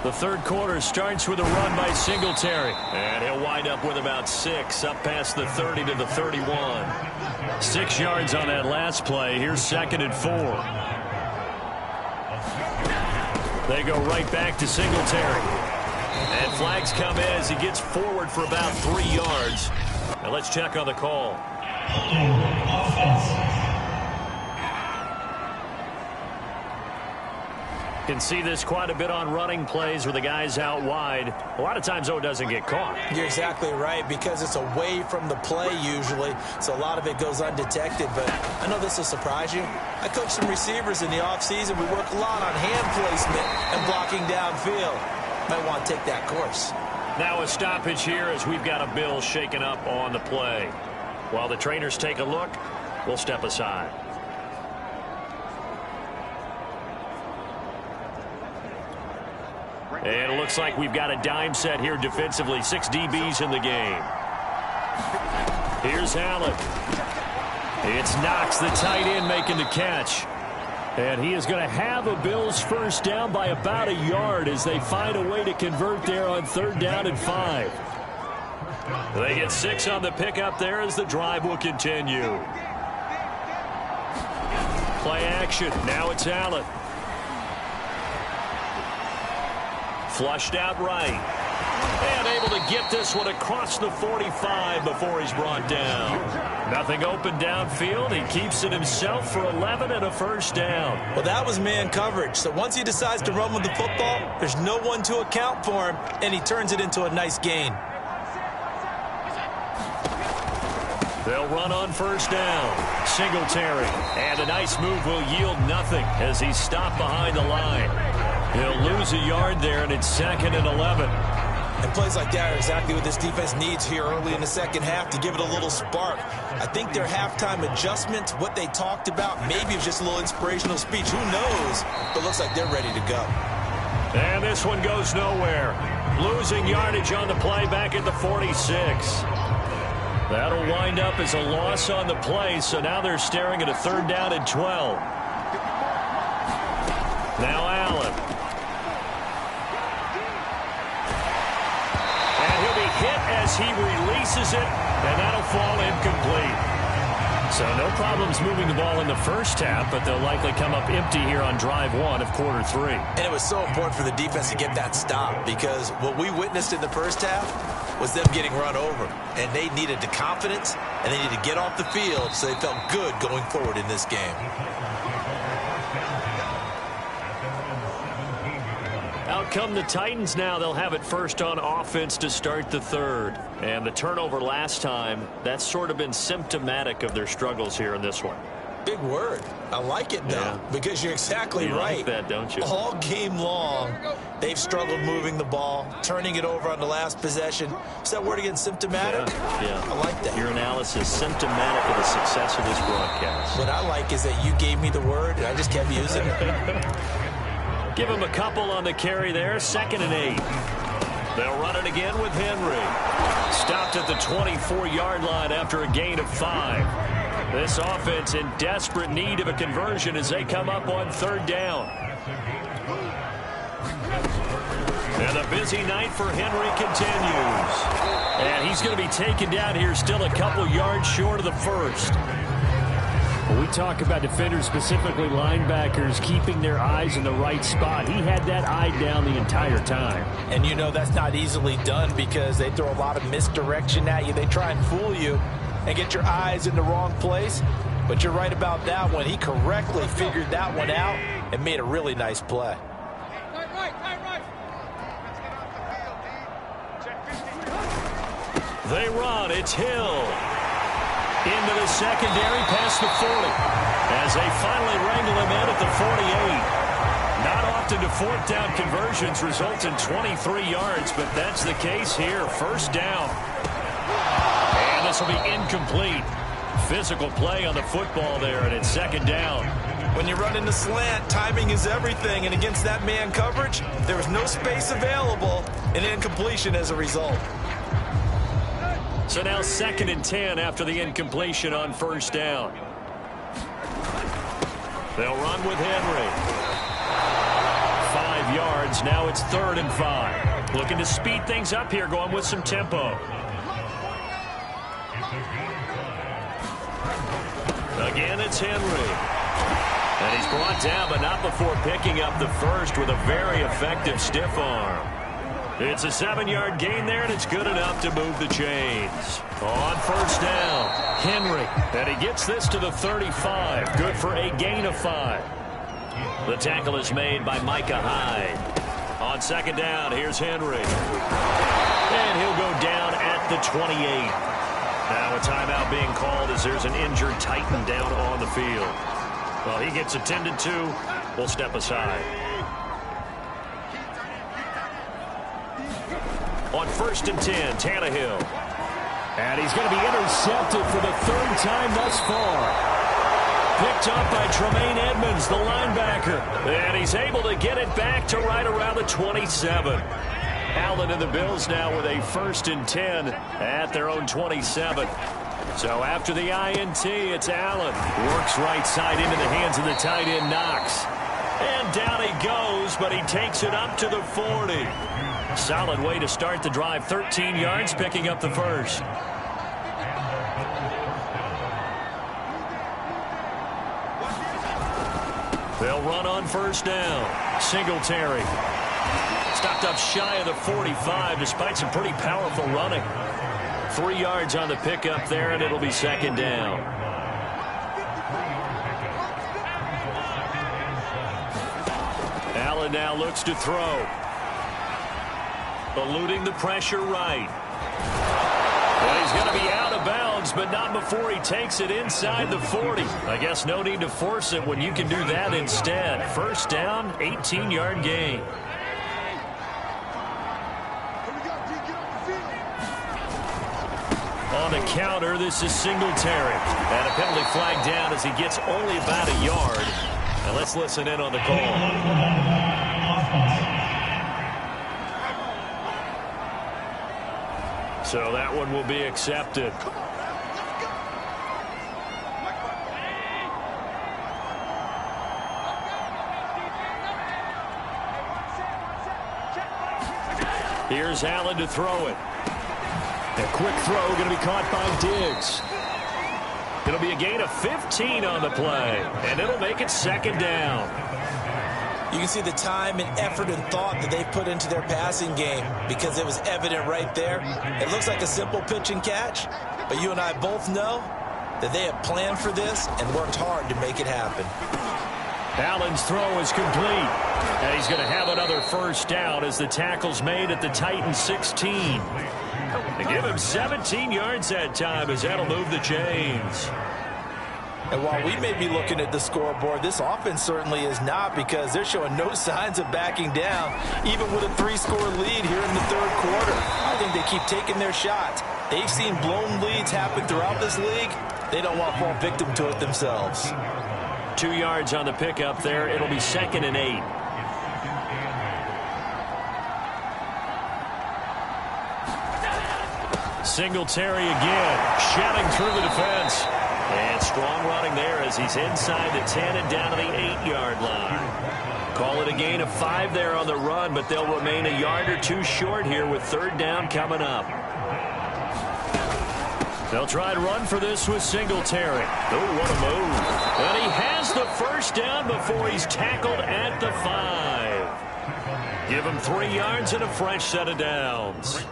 The third quarter starts with a run by Singletary. And he'll wind up with about 6, up past the 30 to the 31. 6 yards on that last play. Here's 2nd and 4. They go right back to Singletary. And flags come in as he gets forward for about 3 yards. Now let's check on the call. Can see this quite a bit on running plays where the guy's out wide. A lot of times, though, it doesn't get caught. You're exactly right, because it's away from the play usually, so a lot of it goes undetected. But I know this will surprise you. I coach some receivers in the offseason. We work a lot on hand placement and blocking downfield. Might want to take that course. Now a stoppage here as we've got a Bill shaken up on the play. While the trainers take a look, we'll step aside. And it looks like we've got a dime set here defensively. 6 DBs in the game. Here's Allen. It's Knox, the tight end, making the catch. And he is going to have a Bills first down by about a yard as they find a way to convert there on 3rd down and 5. They get 6 on the pickup there as the drive will continue. Play action. Now it's Allen. Flushed out right. And able to get this one across the 45 before he's brought down. Nothing open downfield. He keeps it himself for 11 and a first down. Well, that was man coverage. So once he decides to run with the football, there's no one to account for him, and he turns it into a nice gain. They'll run on first down. Singletary. And a nice move will yield nothing as he's stopped behind the line. He'll lose a yard there, and it's 2nd and 11. And plays like that are exactly what this defense needs here early in the second half to give it a little spark. I think their halftime adjustment, what they talked about, maybe it was just a little inspirational speech. Who knows? But looks like they're ready to go. And this one goes nowhere. Losing yardage on the play back at the 46. That'll wind up as a loss on the play, so now they're staring at a 3rd down and 12. Now Allen. Hit as he releases it, and that'll fall incomplete. So no problems moving the ball in the first half, but they'll likely come up empty here on drive 1 of quarter 3. And it was so important for the defense to get that stop, because what we witnessed in the first half was them getting run over, and they needed the confidence, and they needed to get off the field so they felt good going forward in this game. Out come the Titans now. They'll have it first on offense to start the 3rd. And the turnover last time, that's sort of been symptomatic of their struggles here in this one. Big word. I like it, though, because you're exactly right. You like that, don't you? All game long, they've struggled moving the ball, turning it over on the last possession. Is that word again, symptomatic? Yeah. I like that. Your analysis, symptomatic of the success of this broadcast. What I like is that you gave me the word, and I just kept using it. Give him a couple on the carry there. 2nd and 8. They'll run it again with Henry. Stopped at the 24-yard line after a gain of 5. This offense in desperate need of a conversion as they come up on 3rd down. And a busy night for Henry continues. And he's going to be taken down here still a couple yards short of the first. When we talk about defenders, specifically linebackers, keeping their eyes in the right spot, he had that eye down the entire time. And you know that's not easily done because they throw a lot of misdirection at you. They try and fool you and get your eyes in the wrong place. But you're right about that one. He correctly figured that one out and made a really nice play. They run. It's Hill. Into the secondary past the 40 as they finally wrangle him in at the 48. Not often do 4th down conversions result in 23 yards, but that's the case here. First down. And this will be incomplete. Physical play on the football there, and it's second down. When you run into slant, timing is everything, and against that man coverage, there was no space available, and incompletion as a result. So now 2nd and 10 after the incompletion on first down. They'll run with Henry. 5 yards. Now it's 3rd and 5. Looking to speed things up here, going with some tempo. Again, it's Henry. And he's brought down, but not before picking up the first with a very effective stiff arm. It's a 7-yard gain there, and it's good enough to move the chains. On first down, Henry. And he gets this to the 35. Good for a gain of 5. The tackle is made by Micah Hyde. On second down, here's Henry. And he'll go down at the 28. Now a timeout being called as there's an injured Titan down on the field. Well, he gets attended to. We'll step aside. On 1st and 10, Tannehill. And he's going to be intercepted for the 3rd time thus far. Picked up by Tremaine Edmonds, the linebacker. And he's able to get it back to right around the 27. Allen and the Bills now with a 1st and 10 at their own 27. So after the INT, it's Allen. Works right side into the hands of the tight end, Knox. And down he goes, but he takes it up to the 40. Solid way to start the drive. 13 yards, picking up the first. They'll run on first down. Singletary. Stopped up shy of the 45 despite some pretty powerful running. 3 yards on the pickup there, and it'll be second down. Allen now looks to throw. Eluding the pressure right. Well, he's going to be out of bounds, but not before he takes it inside the 40. I guess no need to force it when you can do that instead. First down, 18-yard gain. On the counter, this is Singletary. And a penalty flag down as he gets only about a yard. And let's listen in on the call. So that one will be accepted. Here's Allen to throw it. A quick throw going to be caught by Diggs. It'll be a gain of 15 on the play, and it'll make it second down. You can see the time and effort and thought that they put into their passing game because it was evident right there. It looks like a simple pitch and catch, but you and I both know that they have planned for this and worked hard to make it happen. Allen's throw is complete, and he's going to have another first down as the tackle's made at the Titans 16. They give him 17 yards that time as that'll move the chains. And while we may be looking at the scoreboard, this offense certainly is not because they're showing no signs of backing down, even with a 3-score lead here in the 3rd quarter. I think they keep taking their shots. They've seen blown leads happen throughout this league. They don't want to fall victim to it themselves. 2 yards on the pickup there. It'll be 2nd and 8. Singletary again, shouting through the defense. And strong running there as he's inside the 10 and down to the 8-yard line. Call it a gain of 5 there on the run, but they'll remain a yard or 2 short here with 3rd down coming up. They'll try to run for this with Singletary. Oh, what a move. And he has the first down before he's tackled at the 5. Give him 3 yards and a fresh set of downs.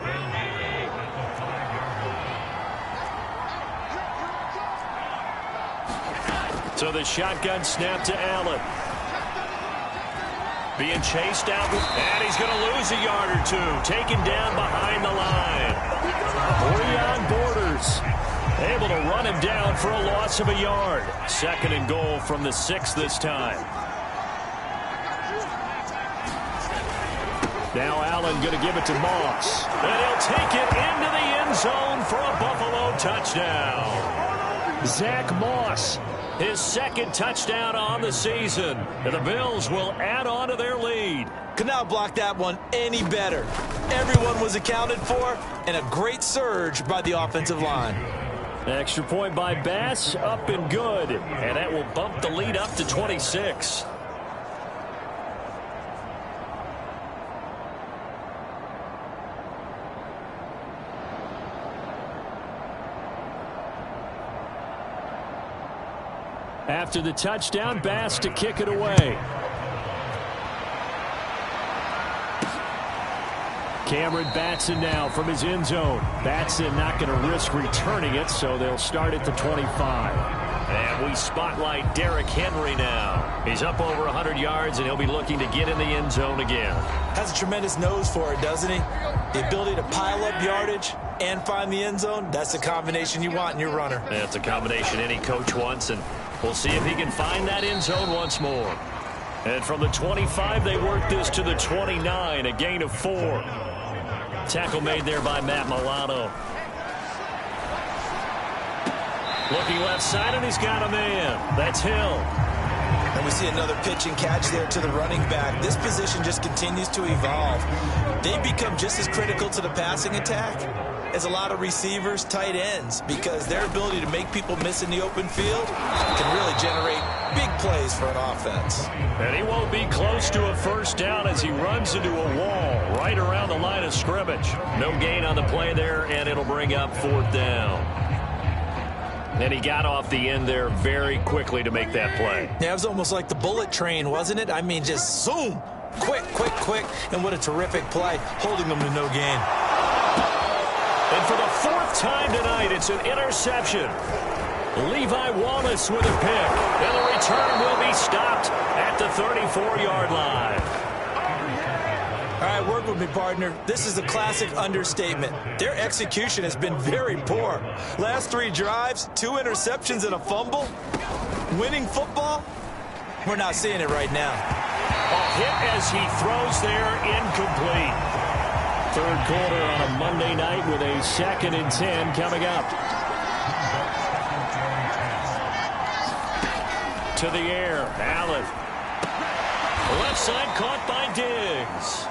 So the shotgun snap to Allen. Being chased out, and he's going to lose a yard or 2. Taken down behind the line. Breon Borders able to run him down for a loss of a yard. 2nd and goal from the 6 this time. Now Allen going to give it to Moss. And he'll take it into the end zone for a Buffalo touchdown. Zach Moss, his second touchdown on the season. And the Bills will add on to their lead. Could not block that one any better. Everyone was accounted for, and a great surge by the offensive line. Extra point by Bass, up and good. And that will bump the lead up to 26. After the touchdown, Bass to kick it away. Cameron Batson now from his end zone. Batson not going to risk returning it, so they'll start at the 25. And we spotlight Derrick Henry now. He's up over 100 yards, and he'll be looking to get in the end zone again. Has a tremendous nose for it, doesn't he? The ability to pile up yardage and find the end zone, that's the combination you want in your runner. That's a combination any coach wants, and we'll see if he can find that end zone once more. And from the 25, they work this to the 29, a gain of 4. Tackle made there by Matt Milano. Looking left side, and he's got a man. That's Hill. And we see another pitch and catch there to the running back. This position just continues to evolve. They become just as critical to the passing attack as a lot of receivers, tight ends, because their ability to make people miss in the open field can really generate big plays for an offense. And he won't be close to a first down as he runs into a wall right around the line of scrimmage. No gain on the play there, and it'll bring up 4th down. And he got off the end there very quickly to make that play. Yeah, it was almost like the bullet train, wasn't it? I mean, just zoom, quick, quick, quick, and what a terrific play, holding them to no gain. And for the 4th time tonight, it's an interception. Levi Wallace with a pick. And the return will be stopped at the 34-yard line. All right, work with me, partner. This is a classic understatement. Their execution has been very poor. Last 3 drives, 2 interceptions and a fumble. Winning football? We're not seeing it right now. A hit as he throws there, incomplete. 3rd quarter on a Monday night with a 2nd and 10 coming up. To the air, Allen. Left side caught by Diggs.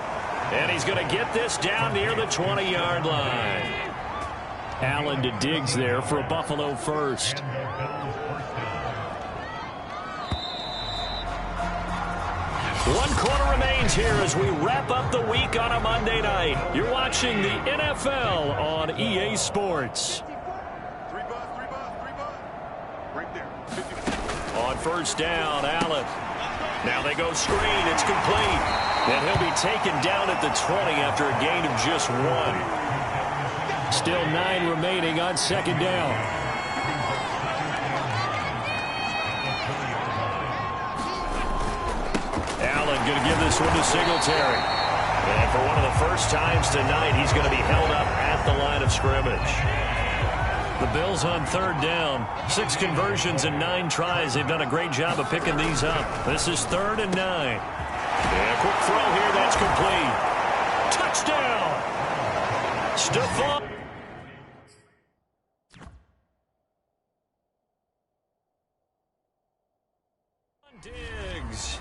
And he's going to get this down near the 20-yard line. Allen to Diggs there for a Buffalo first. One quarter remains here as we wrap up the week on a Monday night. You're watching the NFL on EA Sports. Right there. On first down, Allen. Now they go screen. It's complete. And he'll be taken down at the 20 after a gain of just 1. Still 9 remaining on 2nd down. Allen going to give this one to Singletary. And for one of the first times tonight, he's going to be held up at the line of scrimmage. The Bills on 3rd down. 6 conversions and 9 tries. They've done a great job of picking these up. This is 3rd and 9. And a quick throw here. That's complete. Touchdown! Stephon Diggs.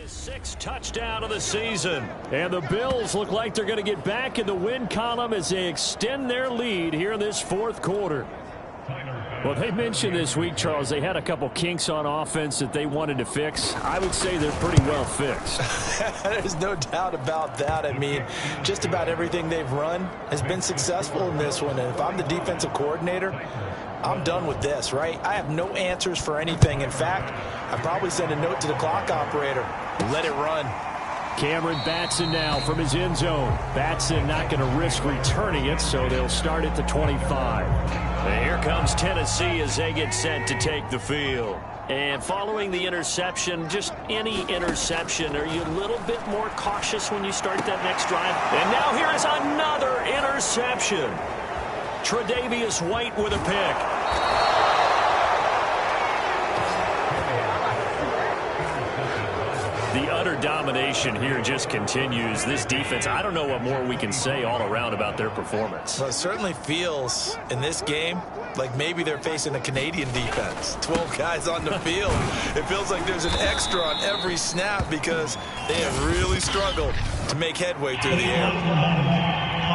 His sixth touchdown of the season. And the Bills look like they're going to get back in the win column as they extend their lead here in this fourth quarter. Well, they mentioned this week, Charles, they had a couple kinks on offense that they wanted to fix. I would say they're pretty well fixed. There's no doubt about that. I mean, just about everything they've run has been successful in this one. And if I'm the defensive coordinator, I'm done with this, right? I have no answers for anything. In fact, I'd probably send a note to the clock operator. Let it run. Cameron Batson now from his end zone. Batson not going to risk returning it, so they'll start at the 25. And here comes Tennessee as they get set to take the field. And following the interception, just any interception, are you a little bit more cautious when you start that next drive? And now here is another interception. Tre'Davious White with a pick. The utter domination here just continues. This defense, I don't know what more we can say all around about their performance. Well, it certainly feels in this game like maybe they're facing a Canadian defense. 12 guys on the field. It feels like there's an extra on every snap because they have really struggled to make headway through the air.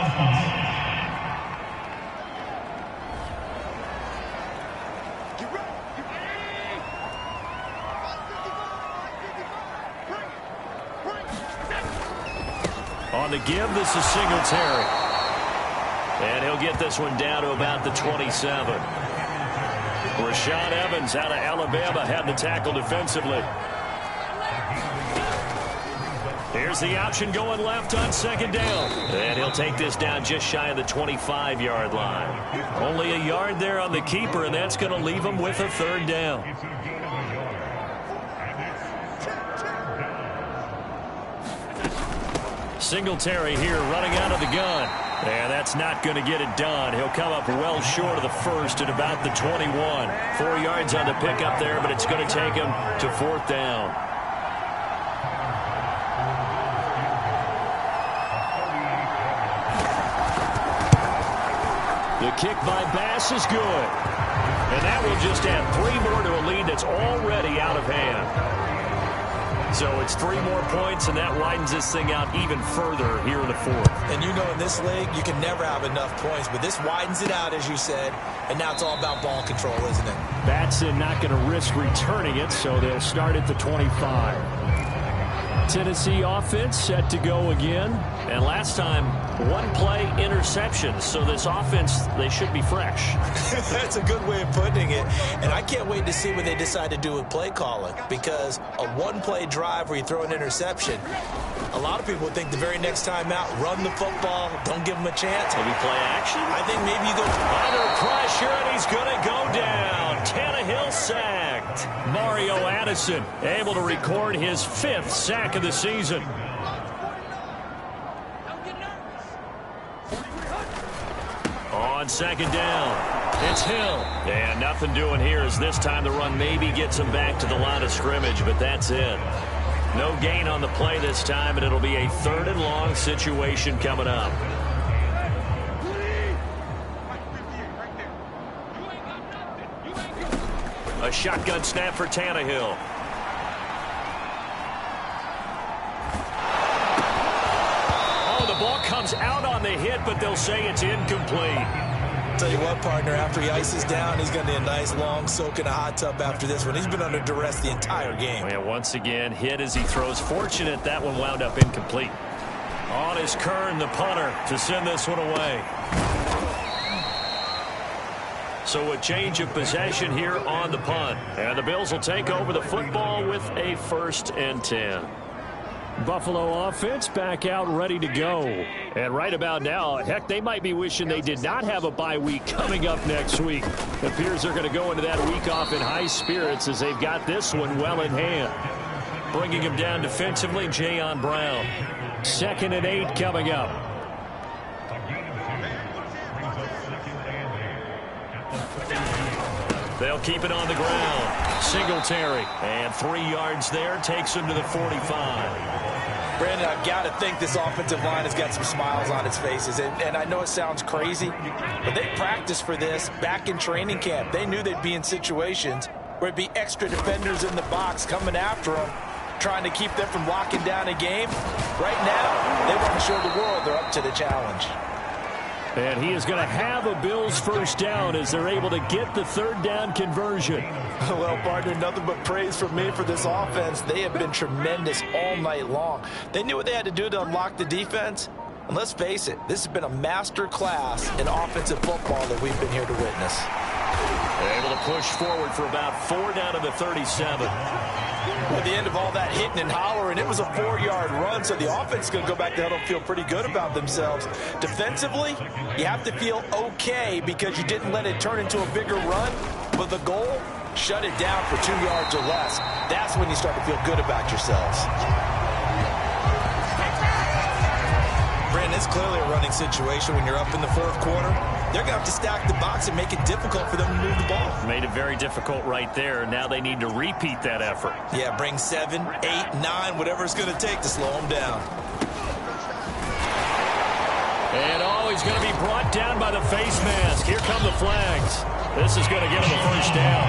On the give, this is Singletary. And he'll get this one down to about the 27. Rashaan Evans out of Alabama had the tackle defensively. Here's the option going left on second down. And he'll take this down just shy of the 25-yard line. Only a yard there on the keeper, and that's going to leave him with a third down. Singletary here running out of the gun. And that's not going to get it done. He'll come up well short of the first at about the 21. 4 yards on the pickup there, but it's going to take him to fourth down. The kick by Bass is good. And that will just add 3 more to a lead that's already out of hand. So it's 3 more points, and that widens this thing out even further here in the fourth. And you know in this league, you can never have enough points, but this widens it out, as you said, and now it's all about ball control, isn't it? Batson not going to risk returning it, so they'll start at the 25. Tennessee offense set to go again. And last time, 1-play interception. So this offense, they should be fresh. That's a good way of putting it. And I can't wait to see what they decide to do with play calling. Because a 1-play drive where you throw an interception, a lot of people think the very next time out, run the football, don't give them a chance. Maybe play action? I think maybe you go under pressure, and he's going to go down. Tannehill sacked. Mario Addison able to record his 5th sack of the season. On second down, it's Hill. And nothing doing here as this time the run maybe gets him back to the line of scrimmage, but that's it. No gain on the play this time, and it'll be a 3rd and long situation coming up. A shotgun snap for Tannehill. Oh, the ball comes out on the hit, but they'll say it's incomplete. Tell you what, partner, after he ices down, he's going to need a nice long soak in a hot tub after this one. He's been under duress the entire game. And once again, hit as he throws. Fortunate that one wound up incomplete. On is Kern, the punter, to send this one away. So a change of possession here on the punt. And the Bills will take over the football with a 1st and 10. Buffalo offense back out ready to go. And right about now, heck, they might be wishing they did not have a bye week coming up next week. It appears they're going to go into that week off in high spirits as they've got this one well in hand. Bringing him down defensively, Jayon Brown. 2nd and 8 coming up. They'll keep it on the ground. Singletary. And 3 yards there takes him to the 45. Brandon, I've got to think this offensive line has got some smiles on its faces. And I know it sounds crazy, but they practiced for this back in training camp. They knew they'd be in situations where it'd be extra defenders in the box coming after them. trying to keep them from locking down a game. Right now, they want to show the world they're up to the challenge. And he is going to have a Bills first down as they're able to get the third down conversion. Well, partner, nothing but praise from me for this offense. They have been tremendous all night long. They knew what they had to do to unlock the defense. And let's face it, this has been a master class in offensive football that we've been here to witness. They're able to push forward for about 4 down to the 37. At the end of all that hitting and hollering, it was a 4-yard run, so the offense is going to go back to huddle and feel pretty good about themselves. Defensively, you have to feel okay because you didn't let it turn into a bigger run, but the goal, shut it down for 2 yards or less. That's when you start to feel good about yourselves. Brandon, it's clearly a running situation when you're up in the fourth quarter. They're going to have to stack the box and make it difficult for them to move the ball. Made it very difficult right there. Now they need to repeat that effort. Yeah, bring 7, 8, 9, whatever it's going to take to slow them down. And he's going to be brought down by the face mask. Here come the flags. This is going to give him a first down.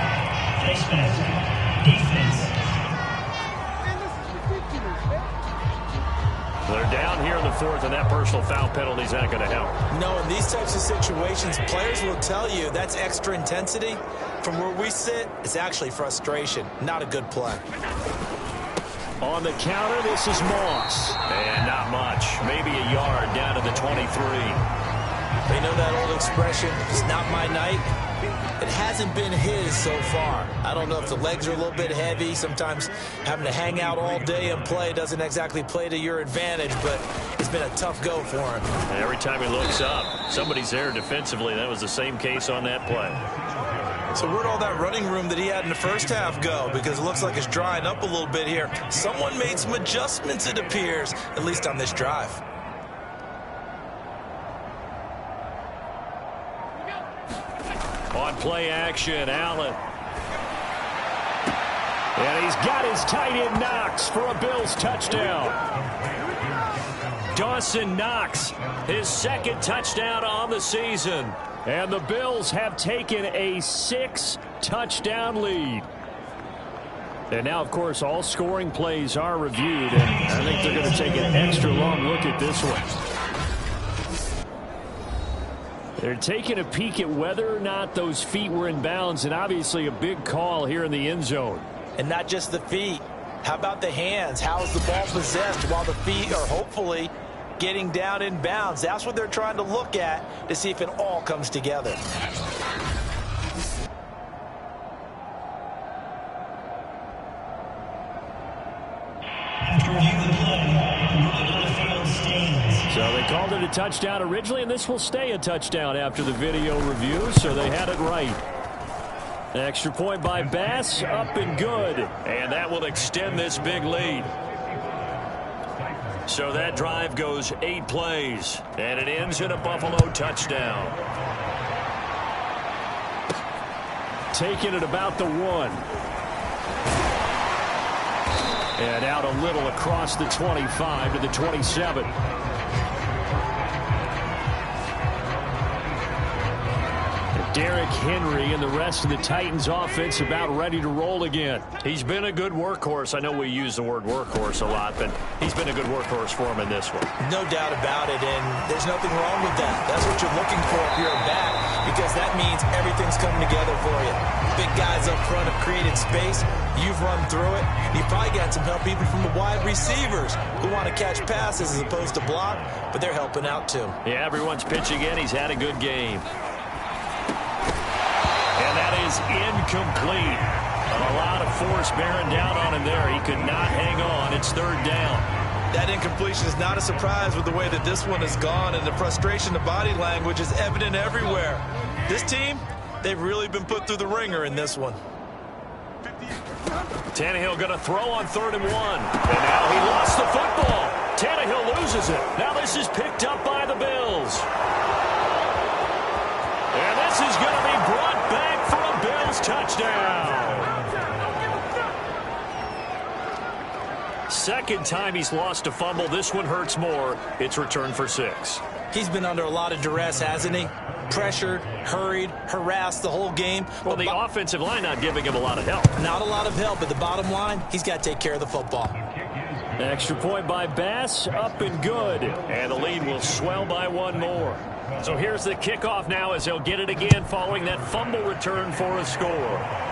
Face mask. Defense. They're down here in the fourth, and that personal foul penalty is not going to help. No, in these types of situations, players will tell you that's extra intensity. From where we sit, it's actually frustration. Not a good play. On the counter, this is Moss. And not much. Maybe a yard down to the 23. They know that old expression, it's not my night. It hasn't been his so far. I don't know if the legs are a little bit heavy. Sometimes having to hang out all day and play doesn't exactly play to your advantage, but it's been a tough go for him. And every time he looks up, somebody's there defensively. That was the same case on that play. So where'd all that running room that he had in the first half go? Because it looks like it's drying up a little bit here. Someone made some adjustments, it appears, at least on this drive. On play action, Allen. And he's got his tight end Knox for a Bills touchdown. Dawson Knox, his second touchdown on the season. And the Bills have taken a 6-touchdown lead. And now, of course, all scoring plays are reviewed. And I think they're going to take an extra long look at this one. They're taking a peek at whether or not those feet were in bounds, and obviously a big call here in the end zone. And not just the feet. How about the hands? How is the ball possessed while the feet are hopefully getting down in bounds? That's what they're trying to look at to see if it all comes together. After review of the play, the ruling on the field stands. So they called it a touchdown originally, and this will stay a touchdown after the video review, so they had it right. Extra point by Bass, up and good. And that will extend this big lead. So that drive goes 8 plays, and it ends in a Buffalo touchdown. Taking it about the 1. And out a little across the 25 to the 27. Derrick Henry and the rest of the Titans offense about ready to roll again. He's been a good workhorse. I know we use the word workhorse a lot, but he's been a good workhorse for him in this one. No doubt about it, and there's nothing wrong with that. That's what you're looking for if you're a back, because that means everything's coming together for you. Big guys up front have created space. You've run through it. You've probably got some help even from the wide receivers who want to catch passes as opposed to block, but they're helping out too. Yeah, everyone's pitching in. He's had a good game. And that is incomplete. A lot of force bearing down on him there. He could not hang on. It's third down. That incompletion is not a surprise with the way that this one has gone, and the frustration, the body language is evident everywhere. This team, they've really been put through the ringer in this one. Tannehill going to throw on 3rd and 1. And now he lost the football. Tannehill loses it. Now this is picked up by the Bills. And this is going to be brought back for a Bills touchdown. Second time he's lost a fumble. This one hurts more. It's returned for 6. He's been under a lot of duress, hasn't he? Pressured, hurried, harassed the whole game. Well, the offensive line not giving him a lot of help. Not a lot of help, but the bottom line, he's got to take care of the football. Extra point by Bass, up and good. And the lead will swell by one more. So here's the kickoff now as he'll get it again following that fumble return for a score.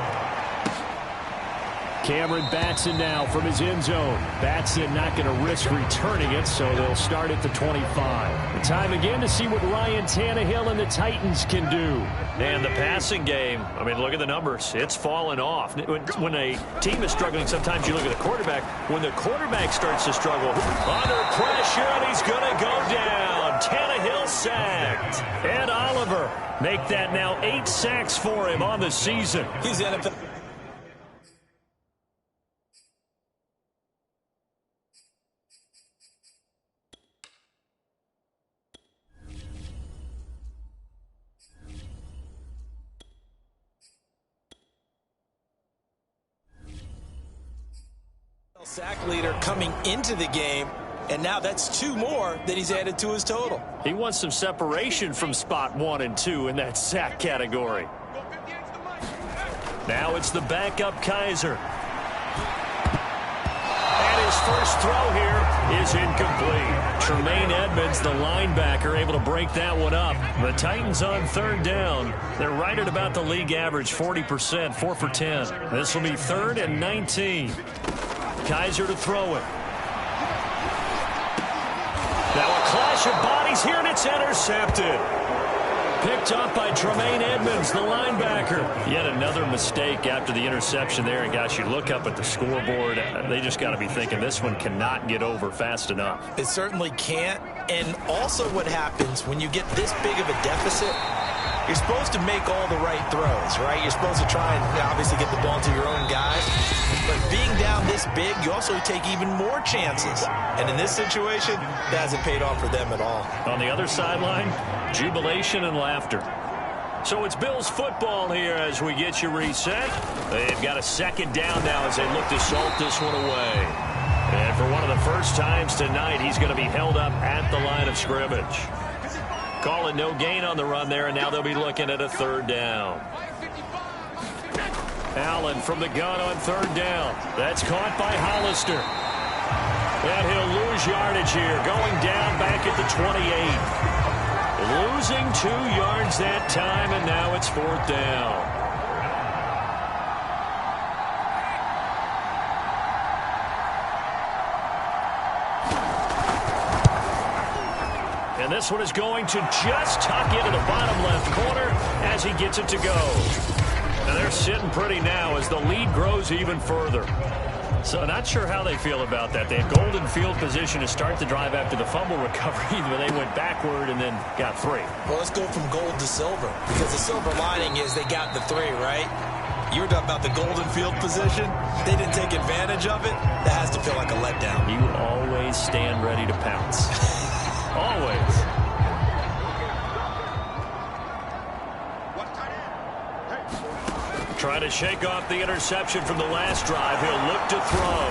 Cameron Batson now from his end zone. Batson not going to risk returning it, so they'll start at the 25. The time again to see what Ryan Tannehill and the Titans can do. And the passing game, I mean, look at the numbers. It's fallen off. When a team is struggling, sometimes you look at the quarterback. When the quarterback starts to struggle, under pressure, and he's going to go down. Tannehill sacked. Ed Oliver make that now 8 sacks for him on the season. He's in it. Sack leader coming into the game, and now that's 2 more that he's added to his total. He wants some separation from spot 1 and 2 in that sack category. Now it's the backup Kaiser. And his first throw here is incomplete. Tremaine Edmonds, the linebacker, able to break that one up. The Titans on 3rd down. They're right at about the league average, 40%, 4 for 10. This will be 3rd and 19. Kaiser to throw it. Now a clash of bodies here, and it's intercepted. Picked up by Tremaine Edmonds, the linebacker. Yet another mistake after the interception there. And, gosh, you look up at the scoreboard. They just got to be thinking this one cannot get over fast enough. It certainly can't. And also what happens when you get this big of a deficit, you're supposed to make all the right throws, right? You're supposed to try and obviously get the ball to your own guys. But being down this big, you also take even more chances. And in this situation, that hasn't paid off for them at all. On the other sideline, jubilation and laughter. So it's Bills football here as we get you reset. They've got a 2nd down now as they look to salt this one away. And for one of the first times tonight, he's going to be held up at the line of scrimmage. Call it no gain on the run there, and now they'll be looking at a 3rd down. Allen from the gun on 3rd down. That's caught by Hollister. And he'll lose yardage here, going down back at the 28. Losing 2 yards that time, and now it's 4th down. And this one is going to just tuck into the bottom left corner as he gets it to go. And they're sitting pretty now as the lead grows even further. So not sure how they feel about that. They had golden field position to start the drive after the fumble recovery, but they went backward and then got 3. Well, let's go from gold to silver, because the silver lining is they got the 3, right? You were talking about the golden field position. They didn't take advantage of it. That has to feel like a letdown. You always stand ready to pounce. Always. Trying to shake off the interception from the last drive. He'll look to throw.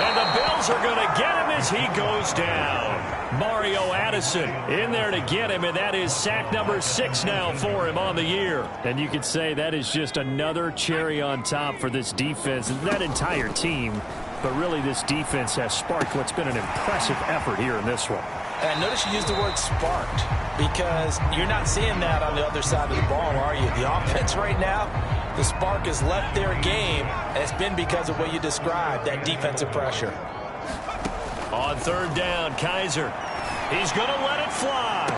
And the Bills are going to get him as he goes down. Mario Addison in there to get him, and that is sack number 6 now for him on the year. And you could say that is just another cherry on top for this defense and that entire team. But really, this defense has sparked what's been an impressive effort here in this one. And notice you used the word sparked, because you're not seeing that on the other side of the ball, are you? The offense right now, the spark has left their game, and it's been because of what you described, that defensive pressure. On 3rd down, Kaiser. He's going to let it fly.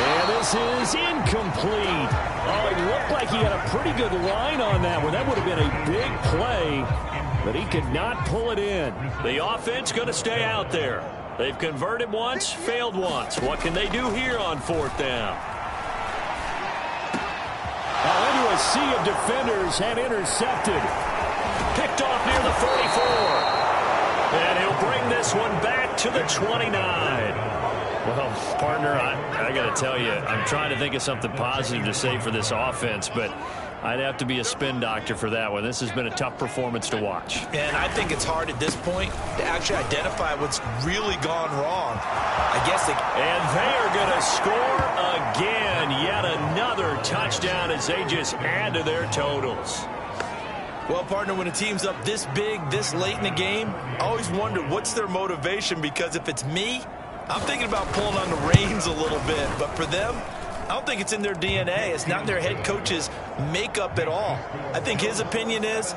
And this is incomplete. Oh, it looked like he had a pretty good line on that one. That would have been a big play, but he could not pull it in. The offense going to stay out there. They've converted once, failed once. What can they do here on 4th down? Now into a sea of defenders and intercepted. Picked off near the 44. And he'll bring this one back to the 29. Well, partner, I got to tell you, I'm trying to think of something positive to say for this offense, but I'd have to be a spin doctor for that one. This has been a tough performance to watch. And I think it's hard at this point to actually identify what's really gone wrong. I guess and they are going to score again. Yet another touchdown as they just add to their totals. Well, partner, when a team's up this big, this late in the game, I always wonder what's their motivation, because if it's me, I'm thinking about pulling on the reins a little bit. But for them, I don't think it's in their DNA. It's not their head coach's makeup at all. I think his opinion is,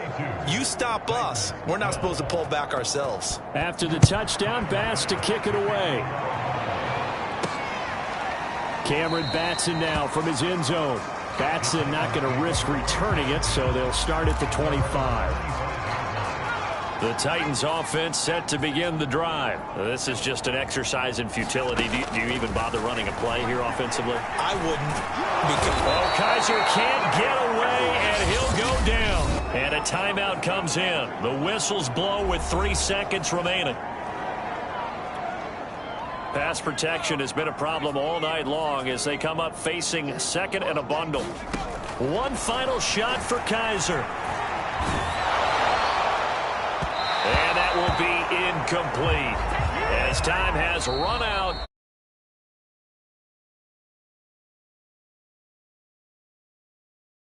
you stop us, we're not supposed to pull back ourselves. After the touchdown, Bass to kick it away. Cameron Batson now from his end zone. Batson not going to risk returning it, so they'll start at the 25. The Titans offense set to begin the drive. This is just an exercise in futility. Do you even bother running a play here offensively? I wouldn't. Oh, Kaiser can't get away, and he'll go down. And a timeout comes in. The whistles blow with 3 seconds remaining. Pass protection has been a problem all night long as they come up facing second and a bundle. One final shot for Kaiser. And that will be incomplete as time has run out.